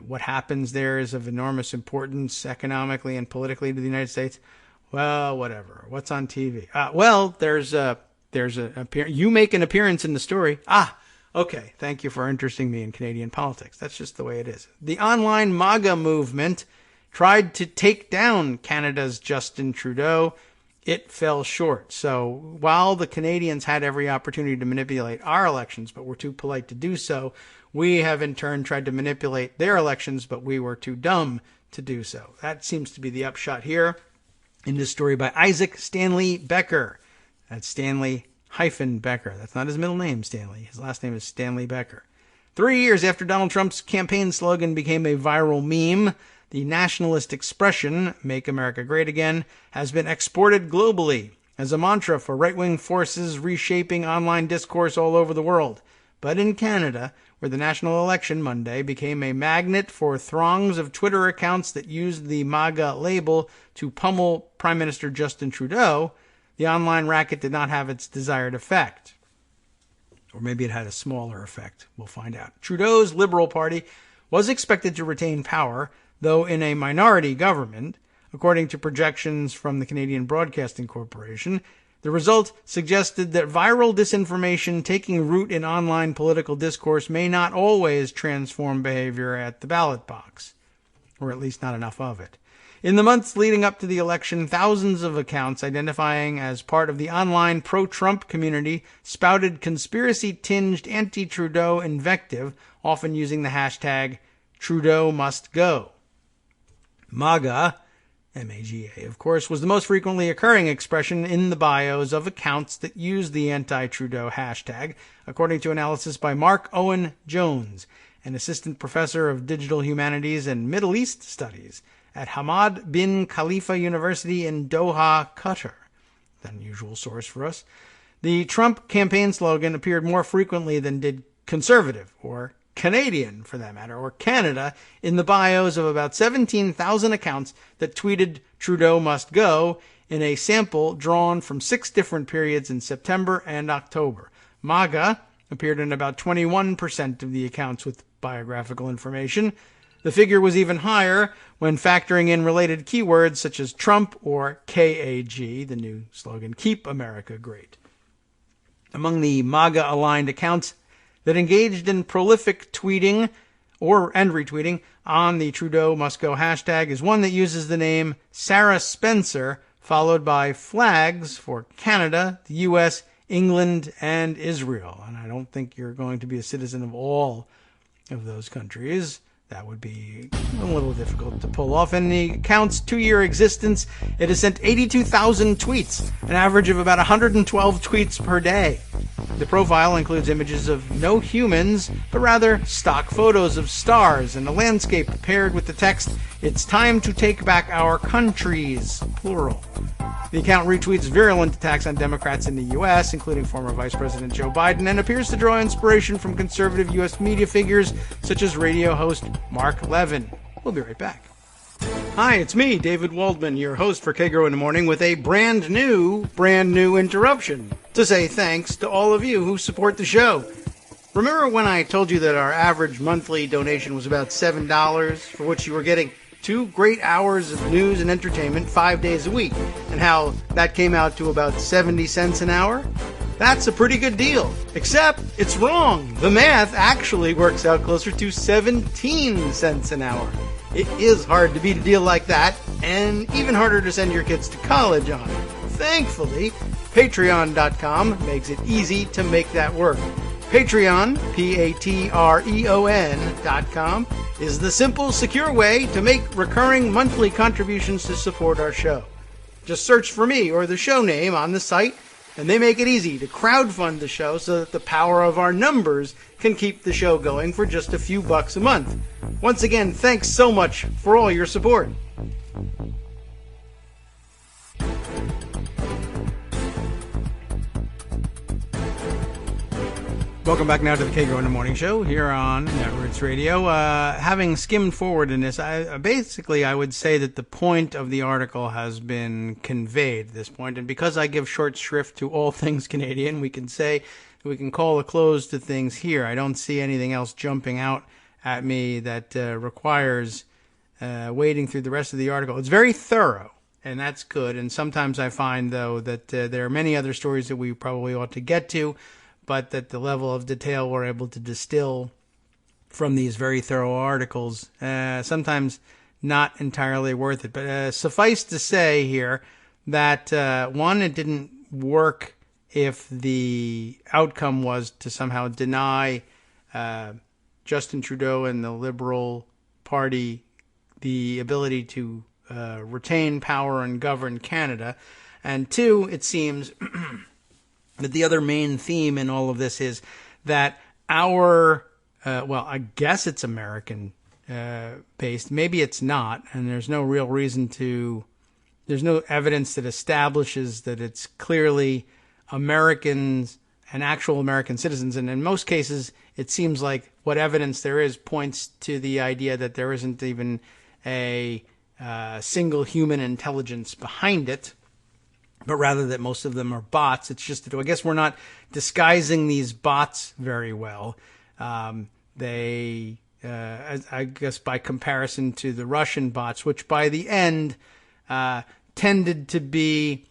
what happens there is of enormous importance economically and politically to the United States. Well, whatever. What's on TV? You make an appearance in the story. Okay. Thank you for interesting me in Canadian politics. That's just the way it is. The online MAGA movement tried to take down Canada's Justin Trudeau. It fell short. So while the Canadians had every opportunity to manipulate our elections, but were too polite to do so, we have in turn tried to manipulate their elections, but we were too dumb to do so. That seems to be the upshot here in this story by Isaac Stanley Becker. That's Stanley-Becker. That's not his middle name, Stanley. His last name is Stanley Becker. 3 years after Donald Trump's campaign slogan became a viral meme, the nationalist expression, "Make America Great Again," has been exported globally as a mantra for right-wing forces reshaping online discourse all over the world. But in Canada, where the national election Monday became a magnet for throngs of Twitter accounts that used the MAGA label to pummel Prime Minister Justin Trudeau, the online racket did not have its desired effect. Or maybe it had a smaller effect. We'll find out. Trudeau's Liberal Party was expected to retain power, though in a minority government, according to projections from the Canadian Broadcasting Corporation. The result suggested that viral disinformation taking root in online political discourse may not always transform behavior at the ballot box, or at least not enough of it. In the months leading up to the election, thousands of accounts identifying as part of the online pro-Trump community spouted conspiracy-tinged anti-Trudeau invective, often using the hashtag Trudeau must go. MAGA, M-A-G-A, of course, was the most frequently occurring expression in the bios of accounts that used the anti-Trudeau hashtag, according to analysis by Mark Owen Jones, an assistant professor of digital humanities and Middle East studies at Hamad bin Khalifa University in Doha, Qatar. An unusual source for us. The Trump campaign slogan appeared more frequently than did conservative, or Canadian, for that matter, or Canada, in the bios of about 17,000 accounts that tweeted Trudeau must go in a sample drawn from 6 different periods in September and October. MAGA appeared in about 21% of the accounts with biographical information. The figure was even higher when factoring in related keywords such as Trump or KAG, the new slogan, Keep America Great. Among the MAGA-aligned accounts that engaged in prolific tweeting and retweeting on the Trudeau must go hashtag is one that uses the name Sarah Spencer, followed by flags for Canada, the U.S., England, and Israel. And I don't think you're going to be a citizen of all of those countries. That would be a little difficult to pull off. In the account's 2-year existence, it has sent 82,000 tweets, an average of about 112 tweets per day. The profile includes images of no humans, but rather stock photos of stars and a landscape paired with the text, "It's time to take back our countries," plural. The account retweets virulent attacks on Democrats in the U.S., including former Vice President Joe Biden, and appears to draw inspiration from conservative U.S. media figures such as radio host Mark Levin. We'll be right back. Hi, it's me, David Waldman, your host for Kagro in the Morning, with a brand new interruption to say thanks to all of you who support the show. Remember when I told you that our average monthly donation was about $7, for which you were getting 2 great hours of news and entertainment 5 days a week, and how that came out to about 70 cents an hour? That's a pretty good deal. Except it's wrong. The math actually works out closer to 17 cents an hour. It is hard to beat a deal like that, and even harder to send your kids to college on. Thankfully, Patreon.com makes it easy to make that work. Patreon, Patreon.com, is the simple, secure way to make recurring monthly contributions to support our show. Just search for me or the show name on the site, and they make it easy to crowdfund the show so that the power of our numbers can keep the show going for just a few bucks a month. Once again, thanks so much for all your support. Welcome back now to the Kagro in the Morning Show here on Netroots Radio. Having skimmed forward in this, I would say that the point of the article has been conveyed at this point, and because I give short shrift to all things Canadian, we can call a close to things here. I don't see anything else jumping out at me that requires wading through the rest of the article. It's very thorough, and that's good, and sometimes I find, though, that there are many other stories that we probably ought to get to, but that the level of detail we're able to distill from these very thorough articles, sometimes not entirely worth it. But suffice to say here that, one, it didn't work if the outcome was to somehow deny Justin Trudeau and the Liberal Party the ability to retain power and govern Canada. And two, it seems that the other main theme in all of this is that our, I guess it's American based. Maybe it's not, and there's no real reason there's no evidence that establishes that it's clearly Americans and actual American citizens. And in most cases, it seems like what evidence there is points to the idea that there isn't even a single human intelligence behind it, but rather that most of them are bots. It's just that I guess we're not disguising these bots very well. I guess by comparison to the Russian bots, which by the end tended to be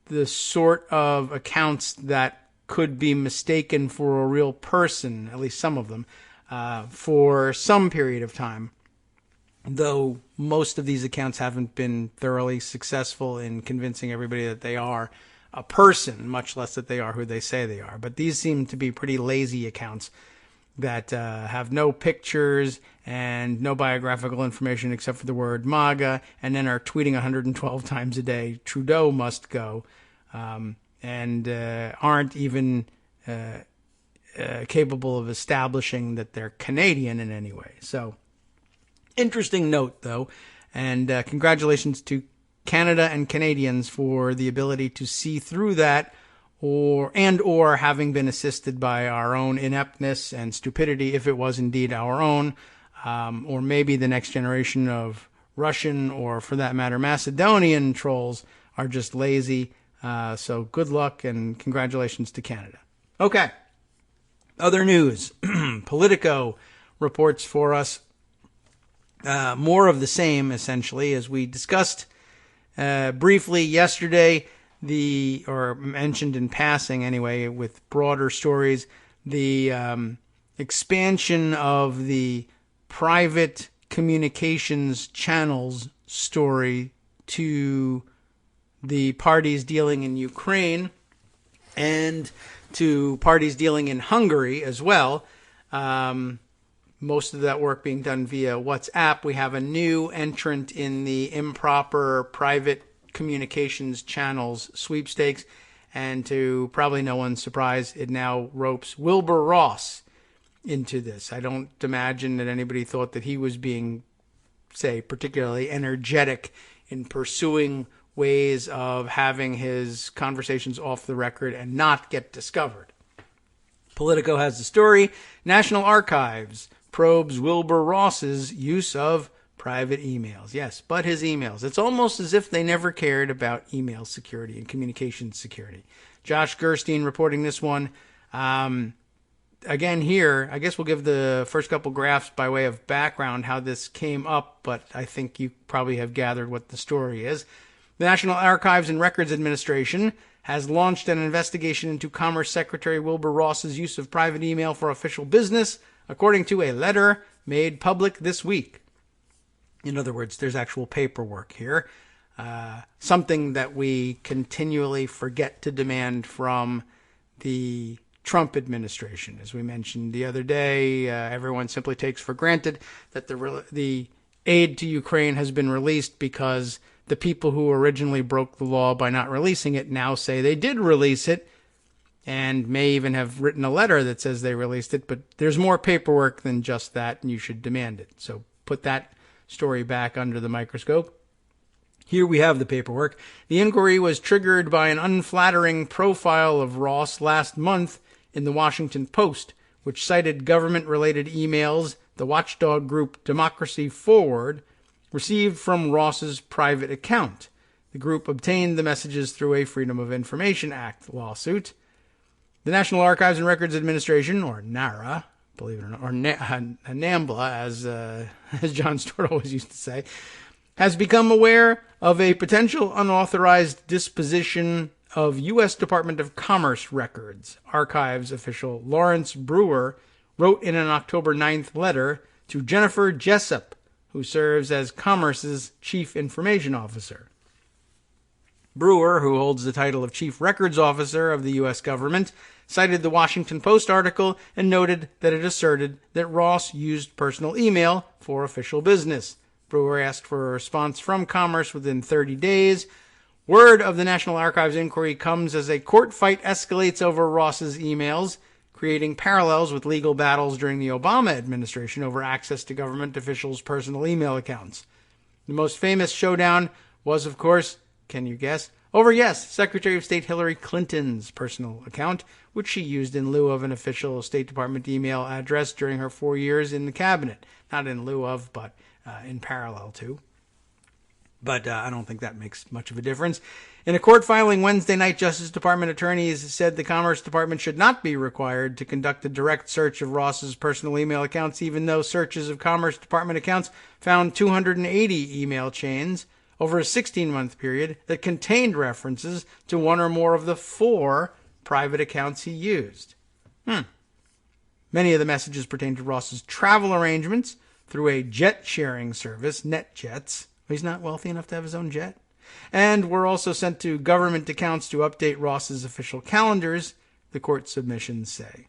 the sort of accounts that could be mistaken for a real person, at least some of them, for some period of time. Though most of these accounts haven't been thoroughly successful in convincing everybody that they are a person, much less that they are who they say they are. But these seem to be pretty lazy accounts that have no pictures and no biographical information except for the word MAGA, and then are tweeting 112 times a day, Trudeau must go, and aren't even capable of establishing that they're Canadian in any way. So, interesting note, though, and congratulations to Canada and Canadians for the ability to see through that, or having been assisted by our own ineptness and stupidity, if it was indeed our own, or maybe the next generation of Russian, or for that matter, Macedonian trolls are just lazy. So good luck and congratulations to Canada. Okay. Other news. Politico reports for us more of the same, essentially, as we discussed briefly yesterday, or mentioned in passing anyway, with broader stories, the expansion of the private communications channels story to the parties dealing in Ukraine and to parties dealing in Hungary as well. most of that work being done via WhatsApp. We have a new entrant in the improper private communications channels sweepstakes. And to probably no one's surprise, it now ropes Wilbur Ross into this. I don't imagine that anybody thought that he was being, say, particularly energetic in pursuing ways of having his conversations off the record and not get discovered. Politico has the story. National Archives probes Wilbur Ross's use of private emails. Yes, but his emails. It's almost as if they never cared about email security and communication security. Josh Gerstein reporting this one. Again here, I guess we'll give the first couple graphs by way of background how this came up, but I think you probably have gathered what the story is. The National Archives and Records Administration has launched an investigation into Commerce Secretary Wilbur Ross's use of private email for official business, according to a letter made public this week. In other words, there's actual paperwork here, something that we continually forget to demand from the Trump administration. As we mentioned the other day, everyone simply takes for granted that the aid to Ukraine has been released because the people who originally broke the law by not releasing it now say they did release it, and may even have written a letter that says they released it, but there's more paperwork than just that, and you should demand it. So put that story back under the microscope. Here we have the paperwork. The inquiry was triggered by an unflattering profile of Ross last month in the Washington Post, which cited government-related emails the watchdog group Democracy Forward received from Ross's private account. The group obtained the messages through a Freedom of Information Act lawsuit. The National Archives and Records Administration, or NARA, believe it or not, or NAMBLA, as John Stewart always used to say, has become aware of a potential unauthorized disposition of U.S. Department of Commerce records. Archives official Lawrence Brewer wrote in an October 9th letter to Jennifer Jessup, who serves as Commerce's Chief Information Officer. Brewer, who holds the title of Chief Records Officer of the U.S. government, cited the Washington Post article and noted that it asserted that Ross used personal email for official business. Brewer asked for a response from Commerce within 30 days. Word of the National Archives inquiry comes as a court fight escalates over Ross's emails, creating parallels with legal battles during the Obama administration over access to government officials' personal email accounts. The most famous showdown was, of course, can you guess? Over, yes, Secretary of State Hillary Clinton's personal account, which she used in lieu of an official State Department email address during her 4 years in the cabinet. Not in lieu of, but in parallel to. But I don't think that makes much of a difference. In a court filing Wednesday night, Justice Department attorneys said the Commerce Department should not be required to conduct a direct search of Ross's personal email accounts, even though searches of Commerce Department accounts found 280 email chains over a 16-month period that contained references to one or more of the 4 private accounts he used. Many of the messages pertain to Ross's travel arrangements through a jet-sharing service, NetJets. He's not wealthy enough to have his own jet. And were also sent to government accounts to update Ross's official calendars, the court submissions say.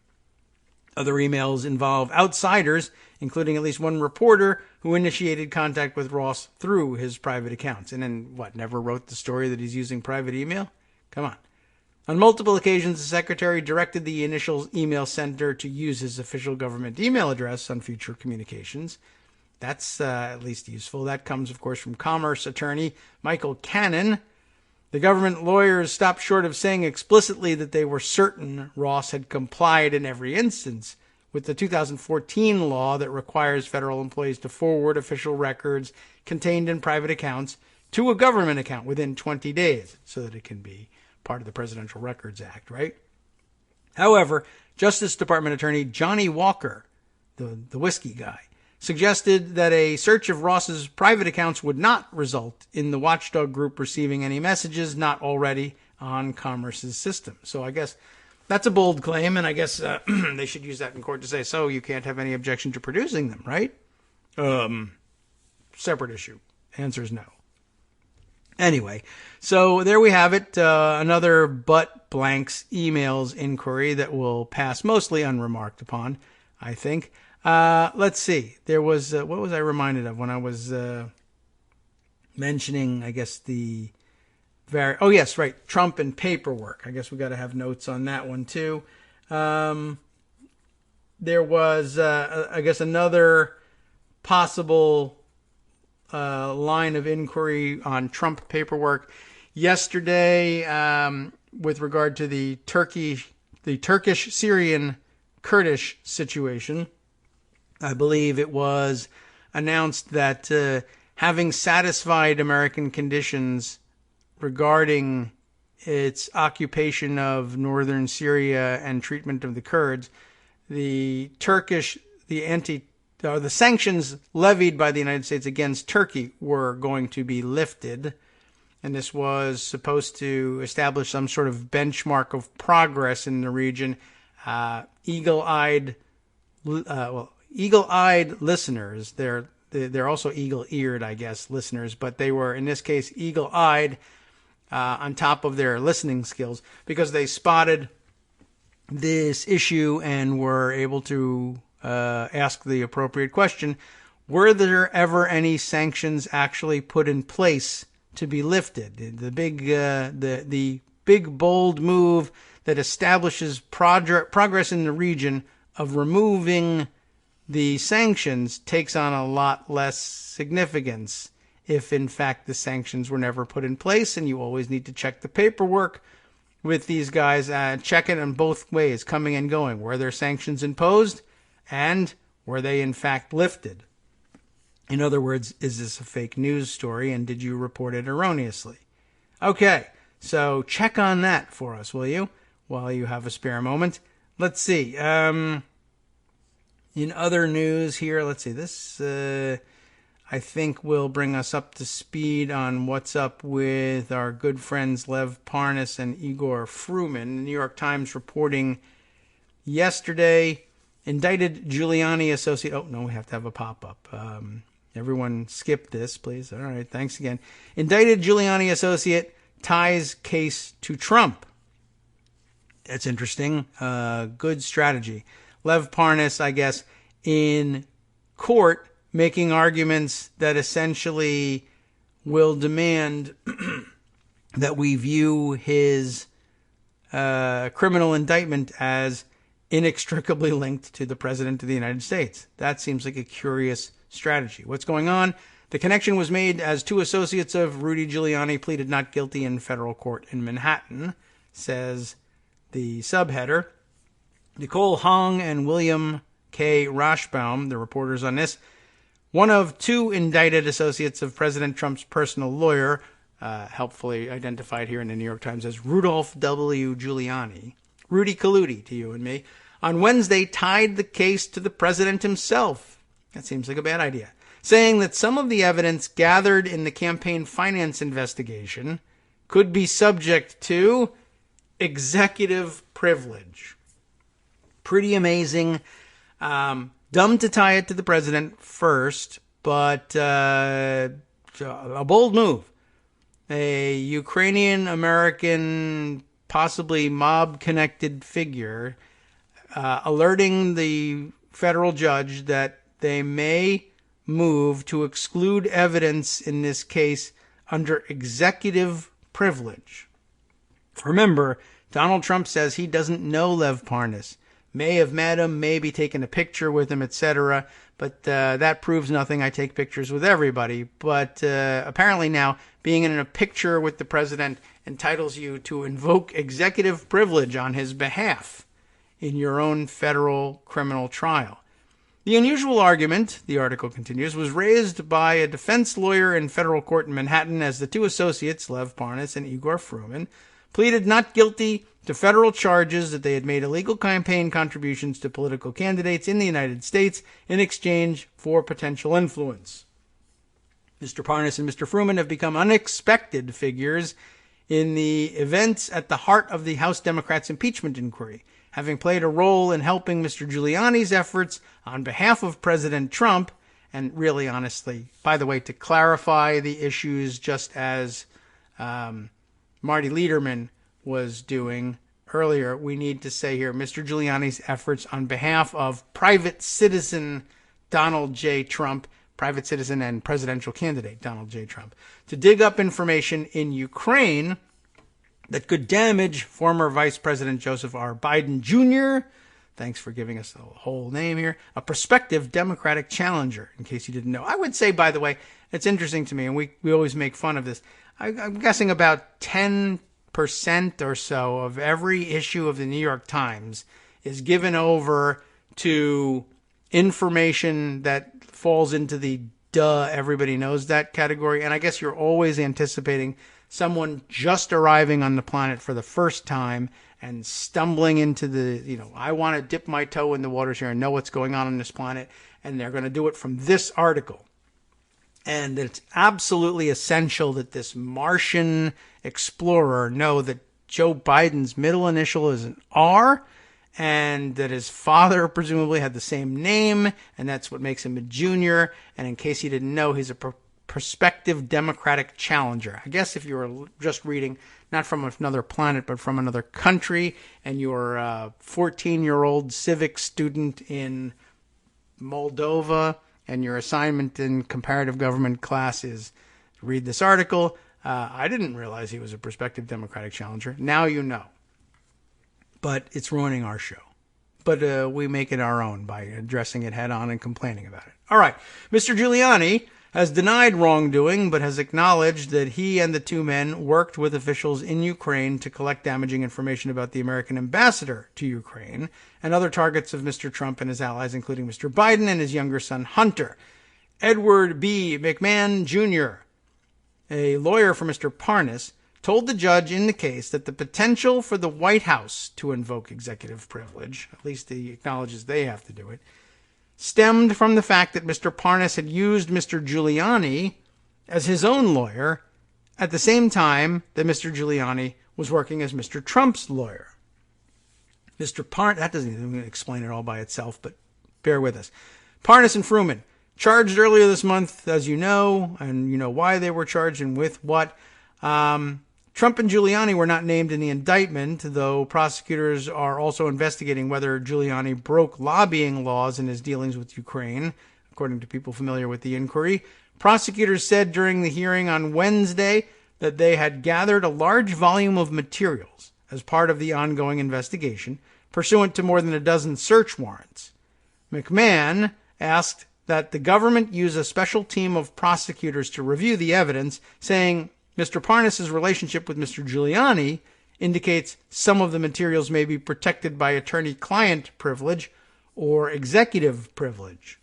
Other emails involve outsiders, including at least one reporter who initiated contact with Ross through his private accounts. And then, never wrote the story that he's using private email? Come on. On multiple occasions, the secretary directed the initial email sender to use his official government email address on future communications. That's at least useful. That comes, of course, from Commerce attorney Michael Cannon. The government lawyers stopped short of saying explicitly that they were certain Ross had complied in every instance with the 2014 law that requires federal employees to forward official records contained in private accounts to a government account within 20 days so that it can be part of the Presidential Records Act, right? However, Justice Department attorney Johnny Walker, the whiskey guy, suggested that a search of Ross's private accounts would not result in the watchdog group receiving any messages not already on Commerce's system. So I guess that's a bold claim, and I guess they should use that in court to say, so you can't have any objection to producing them, right? Separate issue. Answer is no. Anyway, so there we have it, another butt blanks emails inquiry that will pass mostly unremarked upon, I think. Let's see. There was, what was I reminded of when I was mentioning, I guess, oh, yes, right, Trump and paperwork. I guess we got to have notes on that one, too. There was, I guess, another possible line of inquiry on Trump paperwork yesterday with regard to the Turkish-Syrian Kurdish situation. I believe it was announced that having satisfied American conditions regarding its occupation of northern Syria and treatment of the Kurds, the sanctions levied by the United States against Turkey were going to be lifted, and this was supposed to establish some sort of benchmark of progress in the region. Eagle-eyed listeners, they're also eagle-eared, I guess, listeners, but they were, in this case, eagle-eyed on top of their listening skills, because they spotted this issue and were able to ask the appropriate question: were there ever any sanctions actually put in place to be lifted? The big bold move that establishes progress in the region of removing the sanctions takes on a lot less significance if, in fact, the sanctions were never put in place, and you always need to check the paperwork with these guys, check it in both ways, coming and going. Were there sanctions imposed, and were they in fact lifted? In other words, is this a fake news story, and did you report it erroneously? Okay, so check on that for us, will you, while you have a spare moment? Let's see. In other news here, let's see. This, I think, will bring us up to speed on what's up with our good friends Lev Parnas and Igor Fruman. The New York Times reporting yesterday, indicted Giuliani associate. Oh, no, we have to have a pop-up. Everyone skip this, please. All right, thanks again. Indicted Giuliani associate ties case to Trump. That's interesting. Good strategy. Lev Parnas, I guess, in court, making arguments that essentially will demand that we view his criminal indictment as inextricably linked to the President of the United States. That seems like a curious strategy. What's going on? The connection was made as two associates of Rudy Giuliani pleaded not guilty in federal court in Manhattan, says the subheader. Nicole Hong and William K. Rashbaum, the reporters on this, one of two indicted associates of President Trump's personal lawyer, helpfully identified here in the New York Times as Rudolph W. Giuliani, Rudy Colludi to you and me, on Wednesday tied the case to the president himself. That seems like a bad idea. Saying that some of the evidence gathered in the campaign finance investigation could be subject to executive privilege. Pretty amazing. Dumb to tie it to the president first, but a bold move. A Ukrainian-American, possibly mob-connected figure alerting the federal judge that they may move to exclude evidence in this case under executive privilege. Remember, Donald Trump says he doesn't know Lev Parnas. May have met him, maybe taken a picture with him, etc. But that proves nothing. I take pictures with everybody. But apparently now, being in a picture with the president entitles you to invoke executive privilege on his behalf in your own federal criminal trial. The unusual argument, the article continues, was raised by a defense lawyer in federal court in Manhattan as the two associates, Lev Parnas and Igor Fruman, pleaded not guilty to federal charges that they had made illegal campaign contributions to political candidates in the United States in exchange for potential influence. Mr. Parnas and Mr. Fruman have become unexpected figures in the events at the heart of the House Democrats' impeachment inquiry, having played a role in helping Mr. Giuliani's efforts on behalf of President Trump, and really, honestly, by the way, to clarify the issues just as Marty Lederman was doing earlier, we need to say here, Mr. Giuliani's efforts on behalf of private citizen Donald J. Trump, private citizen and presidential candidate Donald J. Trump, to dig up information in Ukraine that could damage former Vice President Joseph R. Biden Jr., thanks for giving us the whole name here, a prospective Democratic challenger, in case you didn't know. I would say, by the way, it's interesting to me, and we always make fun of this, I'm guessing about 10% or so of every issue of the New York Times is given over to information that falls into the everybody knows that category. And I guess you're always anticipating someone just arriving on the planet for the first time and stumbling into the, I want to dip my toe in the waters here and know what's going on this planet. And they're going to do it from this article. And it's absolutely essential that this Martian explorer know that Joe Biden's middle initial is an R, and that his father presumably had the same name, and that's what makes him a junior. And in case you didn't know, he's a prospective Democratic challenger. I guess if you were just reading, not from another planet, but from another country, and you're a 14-year-old civics student in Moldova, and your assignment in comparative government class is read this article, I didn't realize he was a prospective Democratic challenger. Now you know. But it's ruining our show. But we make it our own by addressing it head on and complaining about it. All right. Mr. Giuliani has denied wrongdoing, but has acknowledged that he and the two men worked with officials in Ukraine to collect damaging information about the American ambassador to Ukraine and other targets of Mr. Trump and his allies, including Mr. Biden and his younger son, Hunter. Edward B. McMahon, Jr., a lawyer for Mr. Parnas, told the judge in the case that the potential for the White House to invoke executive privilege, at least he acknowledges they have to do it, stemmed from the fact that Mr. Parnas had used Mr. Giuliani as his own lawyer at the same time that Mr. Giuliani was working as Mr. Trump's lawyer. Mr. Parnas, that doesn't even explain it all by itself, but bear with us. Parnas and Fruman, charged earlier this month, as you know, and you know why they were charged and with what. Trump and Giuliani were not named in the indictment, though prosecutors are also investigating whether Giuliani broke lobbying laws in his dealings with Ukraine, according to people familiar with the inquiry. Prosecutors said during the hearing on Wednesday that they had gathered a large volume of materials as part of the ongoing investigation, pursuant to more than a dozen search warrants. McMahon asked that the government use a special team of prosecutors to review the evidence, saying Mr. Parnas' relationship with Mr. Giuliani indicates some of the materials may be protected by attorney-client privilege or executive privilege.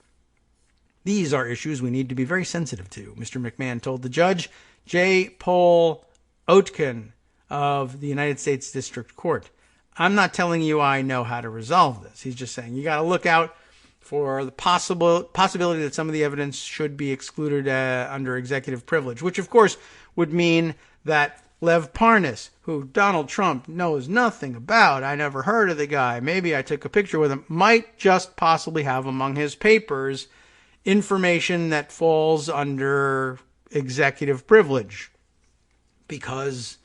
These are issues we need to be very sensitive to, Mr. McMahon told the judge. J. Paul Oetken of the United States District Court. I'm not telling you I know how to resolve this. He's just saying you got to look out for the possibility that some of the evidence should be excluded under executive privilege, which of course would mean that Lev Parnas, who Donald Trump knows nothing about, I never heard of the guy, maybe I took a picture with him, might just possibly have among his papers information that falls under executive privilege because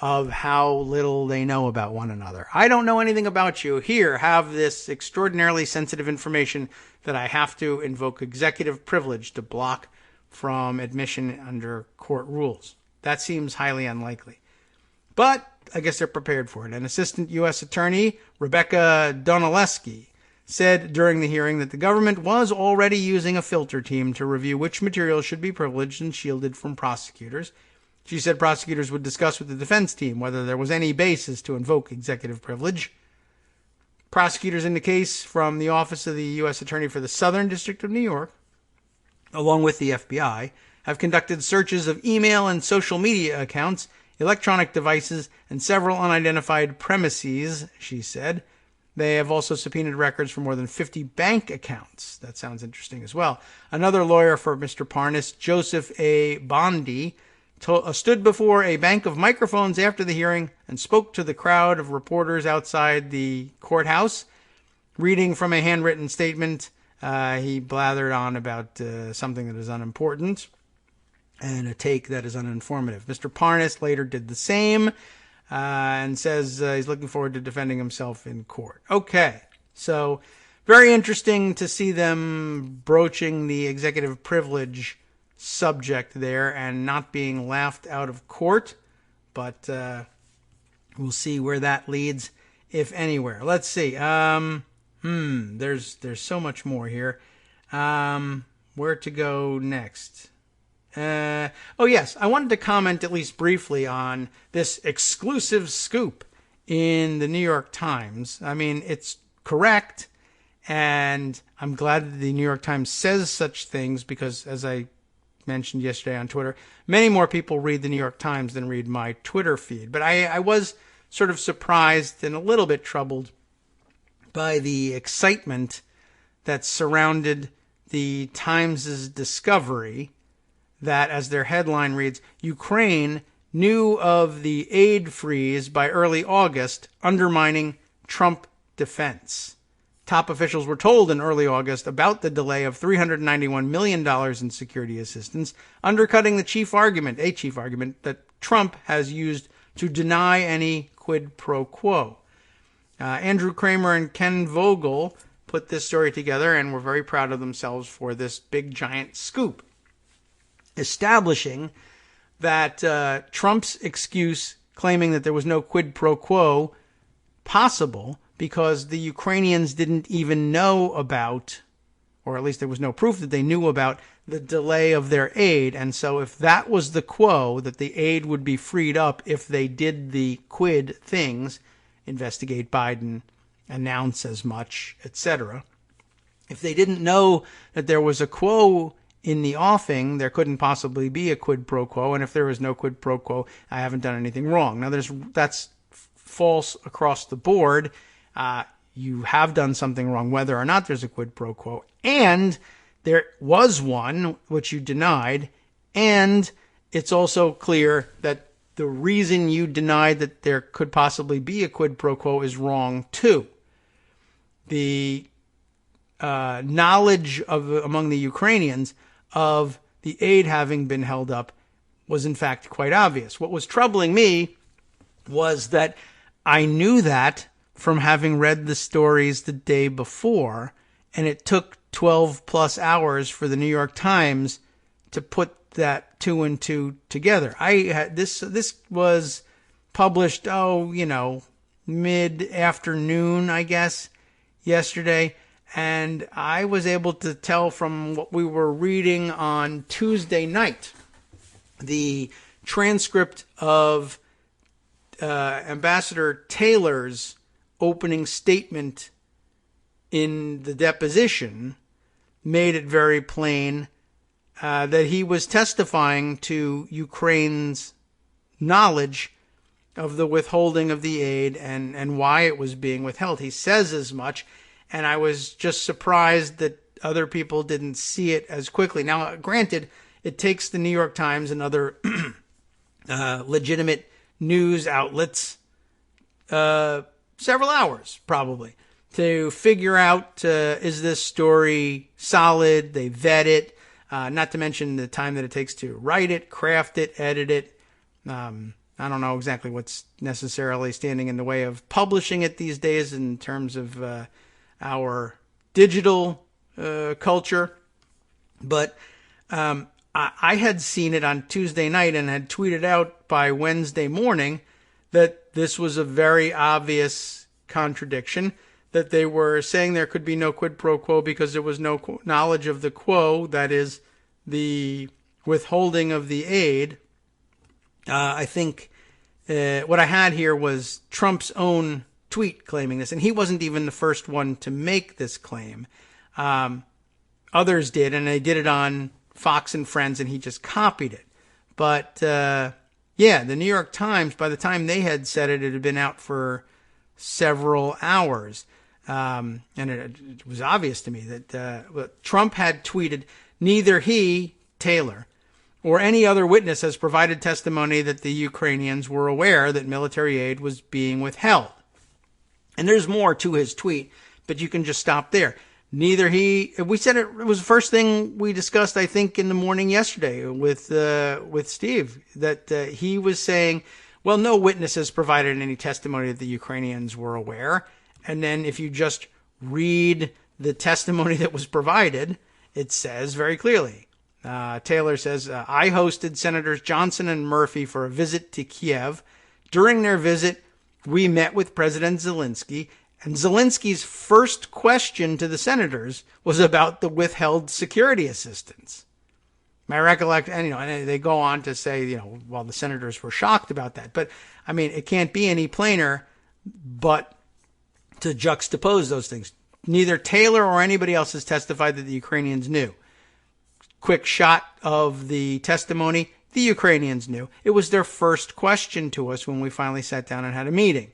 of how little they know about one another. I don't know anything about you. Here, have this extraordinarily sensitive information that I have to invoke executive privilege to block from admission under court rules. That seems highly unlikely. But I guess they're prepared for it. An assistant U.S. attorney, Rebecca Donaleski, said during the hearing that the government was already using a filter team to review which materials should be privileged and shielded from prosecutors. She said prosecutors would discuss with the defense team whether there was any basis to invoke executive privilege. Prosecutors in the case from the Office of the U.S. Attorney for the Southern District of New York, along with the FBI, have conducted searches of email and social media accounts, electronic devices, and several unidentified premises, she said. They have also subpoenaed records for more than 50 bank accounts. That sounds interesting as well. Another lawyer for Mr. Parnas, Joseph A. Bondi, stood before a bank of microphones after the hearing and spoke to the crowd of reporters outside the courthouse. Reading from a handwritten statement, he blathered on about something that is unimportant and a take that is uninformative. Mr. Parnas later did the same. and says he's looking forward to defending himself in court. Okay, so very interesting to see them broaching the executive privilege subject there and not being laughed out of court, but we'll see where that leads, if anywhere. Let's see. There's so much more here. Where to go next? Oh yes, I wanted to comment at least briefly on this exclusive scoop in the New York Times. I mean, it's correct, and I'm glad that the New York Times says such things because, as I mentioned yesterday on Twitter, many more people read the New York Times than read my Twitter feed. But I was sort of surprised and a little bit troubled by the excitement that surrounded the Times' discovery that, as their headline reads, Ukraine knew of the aid freeze by early August, undermining Trump defense. Top officials were told in early August about the delay of $391 million in security assistance, undercutting a chief argument that Trump has used to deny any quid pro quo. Andrew Kramer and Ken Vogel put this story together and were very proud of themselves for this big, giant scoop, establishing that Trump's excuse claiming that there was no quid pro quo possible because the Ukrainians didn't even know about, or at least there was no proof that they knew about, the delay of their aid. And so if that was the quo, that the aid would be freed up if they did the quid things, investigate Biden, announce as much, etc. If they didn't know that there was a quo in the offing, there couldn't possibly be a quid pro quo. And if there is no quid pro quo, I haven't done anything wrong. Now, that's false across the board. You have done something wrong, whether or not there's a quid pro quo. And there was one, which you denied. And it's also clear that the reason you denied that there could possibly be a quid pro quo is wrong, too. The knowledge among the Ukrainians of the aid having been held up was in fact quite obvious. What was troubling me was that I knew that from having read the stories the day before, and it took 12 plus hours for the New York Times to put that two and two together. This was published, mid-afternoon, I guess, yesterday. And I was able to tell from what we were reading on Tuesday night, the transcript of Ambassador Taylor's opening statement in the deposition made it very plain that he was testifying to Ukraine's knowledge of the withholding of the aid and why it was being withheld. He says as much. And I was just surprised that other people didn't see it as quickly. Now, granted, it takes the New York Times and other legitimate news outlets several hours, probably, to figure out, is this story solid? They vet it, not to mention the time that it takes to write it, craft it, edit it. I don't know exactly what's necessarily standing in the way of publishing it these days in terms of our digital culture. But I had seen it on Tuesday night and had tweeted out by Wednesday morning that this was a very obvious contradiction, that they were saying there could be no quid pro quo because there was no knowledge of the quo, that is, the withholding of the aid. I think what I had here was Trump's own tweet claiming this, and he wasn't even the first one to make this claim. Others did, and they did it on Fox and Friends, and he just copied it. But the New York Times, by the time they had said it, it had been out for several hours, and it was obvious to me that Trump had tweeted, neither he, Taylor, or any other witness has provided testimony that the Ukrainians were aware that military aid was being withheld. And there's more to his tweet, but you can just stop there. We said it was the first thing we discussed, I think, in the morning yesterday with Steve, that he was saying well, no witness has provided any testimony that the Ukrainians were aware. And then if you just read the testimony that was provided, it says very clearly. Taylor says, I hosted Senators Johnson and Murphy for a visit to Kiev. During their visit, we met with President Zelensky, and Zelensky's first question to the senators was about the withheld security assistance. My recollection, and they go on to say, well, the senators were shocked about that. But, I mean, it can't be any plainer but to juxtapose those things. Neither Taylor or anybody else has testified that the Ukrainians knew. Quick shot of the testimony, the Ukrainians knew. It was their first question to us when we finally sat down and had a meeting.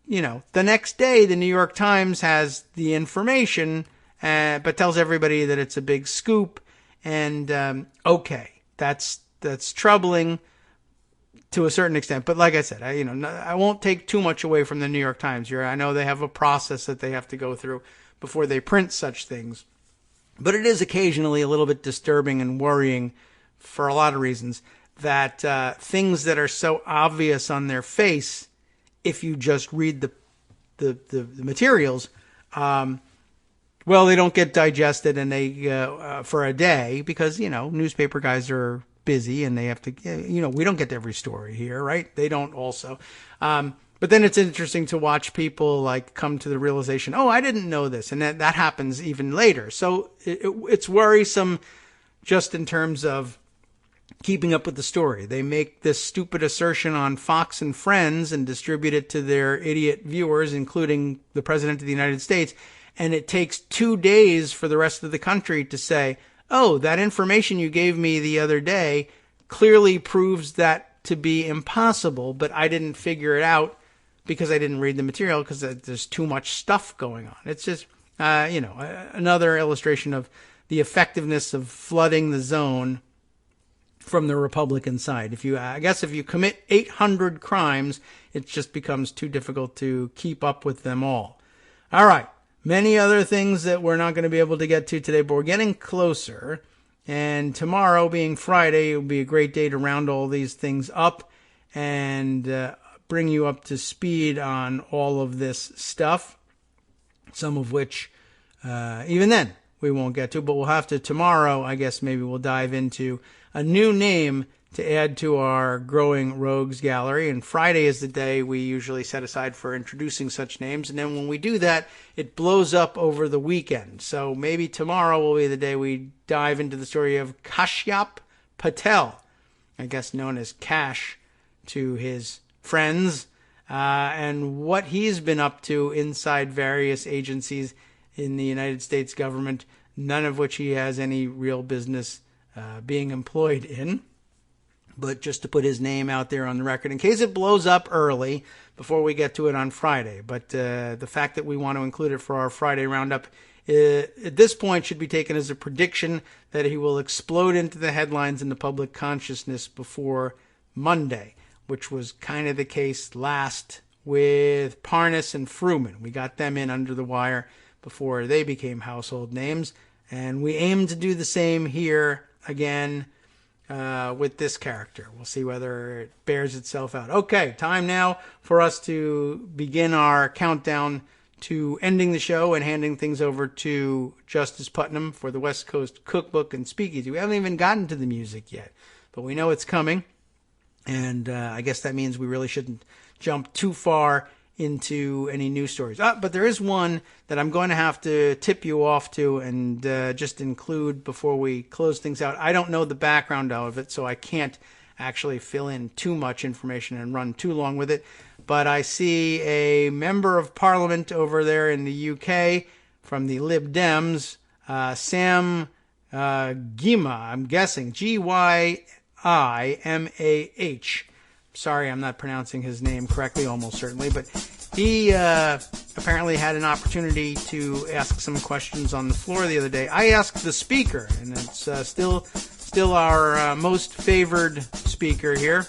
The next day, the New York Times has the information, but tells everybody that it's a big scoop. And, okay, that's troubling to a certain extent. But like I said, I won't take too much away from the New York Times here. I know they have a process that they have to go through before they print such things. But it is occasionally a little bit disturbing and worrying for a lot of reasons that things that are so obvious on their face, if you just read the materials, well, they don't get digested and they for a day because, newspaper guys are busy and they have to, we don't get to every story here, right? They don't also. But then it's interesting to watch people like come to the realization, oh, I didn't know this. And that happens even later. So it's worrisome just in terms of keeping up with the story. They make this stupid assertion on Fox and Friends and distribute it to their idiot viewers, including the President of the United States. And it takes 2 days for the rest of the country to say, oh, that information you gave me the other day clearly proves that to be impossible, but I didn't figure it out because I didn't read the material because there's too much stuff going on. It's just, another illustration of the effectiveness of flooding the zone from the Republican side. If you commit 800 crimes, it just becomes too difficult to keep up with them all. All right. Many other things that we're not going to be able to get to today, but we're getting closer. And tomorrow, being Friday, it will be a great day to round all these things up and bring you up to speed on all of this stuff, some of which, even then, we won't get to. But we'll have to tomorrow, I guess maybe we'll dive into a new name to add to our growing rogues gallery. And Friday is the day we usually set aside for introducing such names. And then when we do that, it blows up over the weekend. So maybe tomorrow will be the day we dive into the story of Kashyap Patel, I guess known as Cash to his friends, and what he's been up to inside various agencies in the United States government, none of which he has any real business being employed in. But just to put his name out there on the record in case it blows up early before we get to it on Friday. But the fact that we want to include it for our Friday roundup at this point should be taken as a prediction that he will explode into the headlines in the public consciousness before Monday, which was kind of the case last with Parnas and Fruman. We got them in under the wire before they became household names. And we aim to do the same here again with this character. We'll see whether it bears itself out. Okay, time now for us to begin our countdown to ending the show and handing things over to Justice Putnam for the West Coast Cookbook and Speakeasy. We haven't even gotten to the music yet, but we know it's coming. And I guess that means we really shouldn't jump too far into any news stories. But there is one that I'm going to have to tip you off to and just include before we close things out. I don't know the background of it, so I can't actually fill in too much information and run too long with it. But I see a member of parliament over there in the UK from the Lib Dems, Sam Gyimah, I'm guessing, Gymah. Sorry, I'm not pronouncing his name correctly, almost certainly, but he apparently had an opportunity to ask some questions on the floor the other day. I asked the speaker, and it's still our most favored speaker here,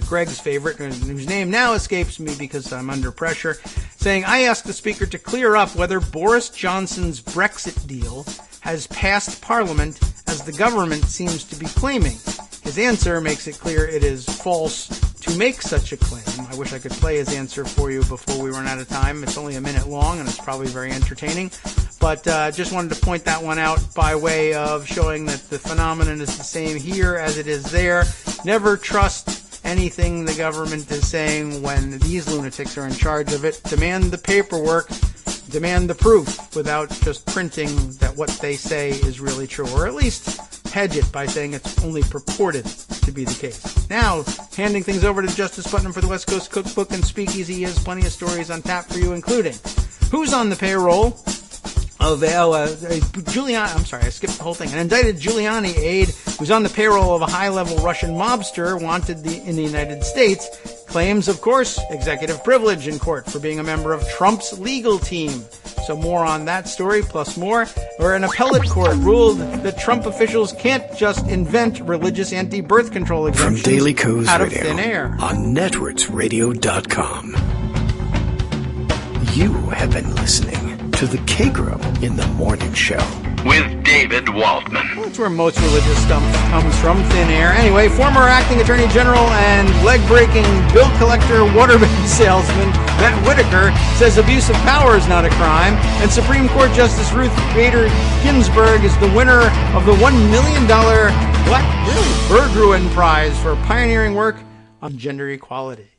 Greg's favorite, whose name now escapes me because I'm under pressure, saying, I asked the speaker to clear up whether Boris Johnson's Brexit deal has passed Parliament as the government seems to be claiming. His answer makes it clear it is false to make such a claim. I wish I could play his answer for you before we run out of time. It's only a minute long, and it's probably very entertaining. But just wanted to point that one out by way of showing that the phenomenon is the same here as it is there. Never trust anything the government is saying when these lunatics are in charge of it. Demand the paperwork, demand the proof, without just printing that what they say is really true, or at least hedge it by saying it's only purported to be the case. Now, handing things over to Justice Putnam for the West Coast Cookbook and Speakeasy. He has plenty of stories on tap for you, including who's on the payroll of Giuliani. I'm sorry, I skipped the whole thing. An indicted Giuliani aide who's on the payroll of a high-level Russian mobster wanted in the United States claims, of course, executive privilege in court for being a member of Trump's legal team. So more on that story, plus more. Where an appellate court ruled that Trump officials can't just invent religious anti-birth control exemptions From Daily Kos out of Radio thin air. on networksradio.com. You have been listening to the Kagro in the Morning Show. With David Waldman. That's where most religious stuff comes from, thin air. Anyway, former acting attorney general and leg-breaking bill collector waterbed salesman Matt Whitaker says abuse of power is not a crime, and Supreme Court Justice Ruth Bader Ginsburg is the winner of the $1 million Berggruen Prize for pioneering work on gender equality.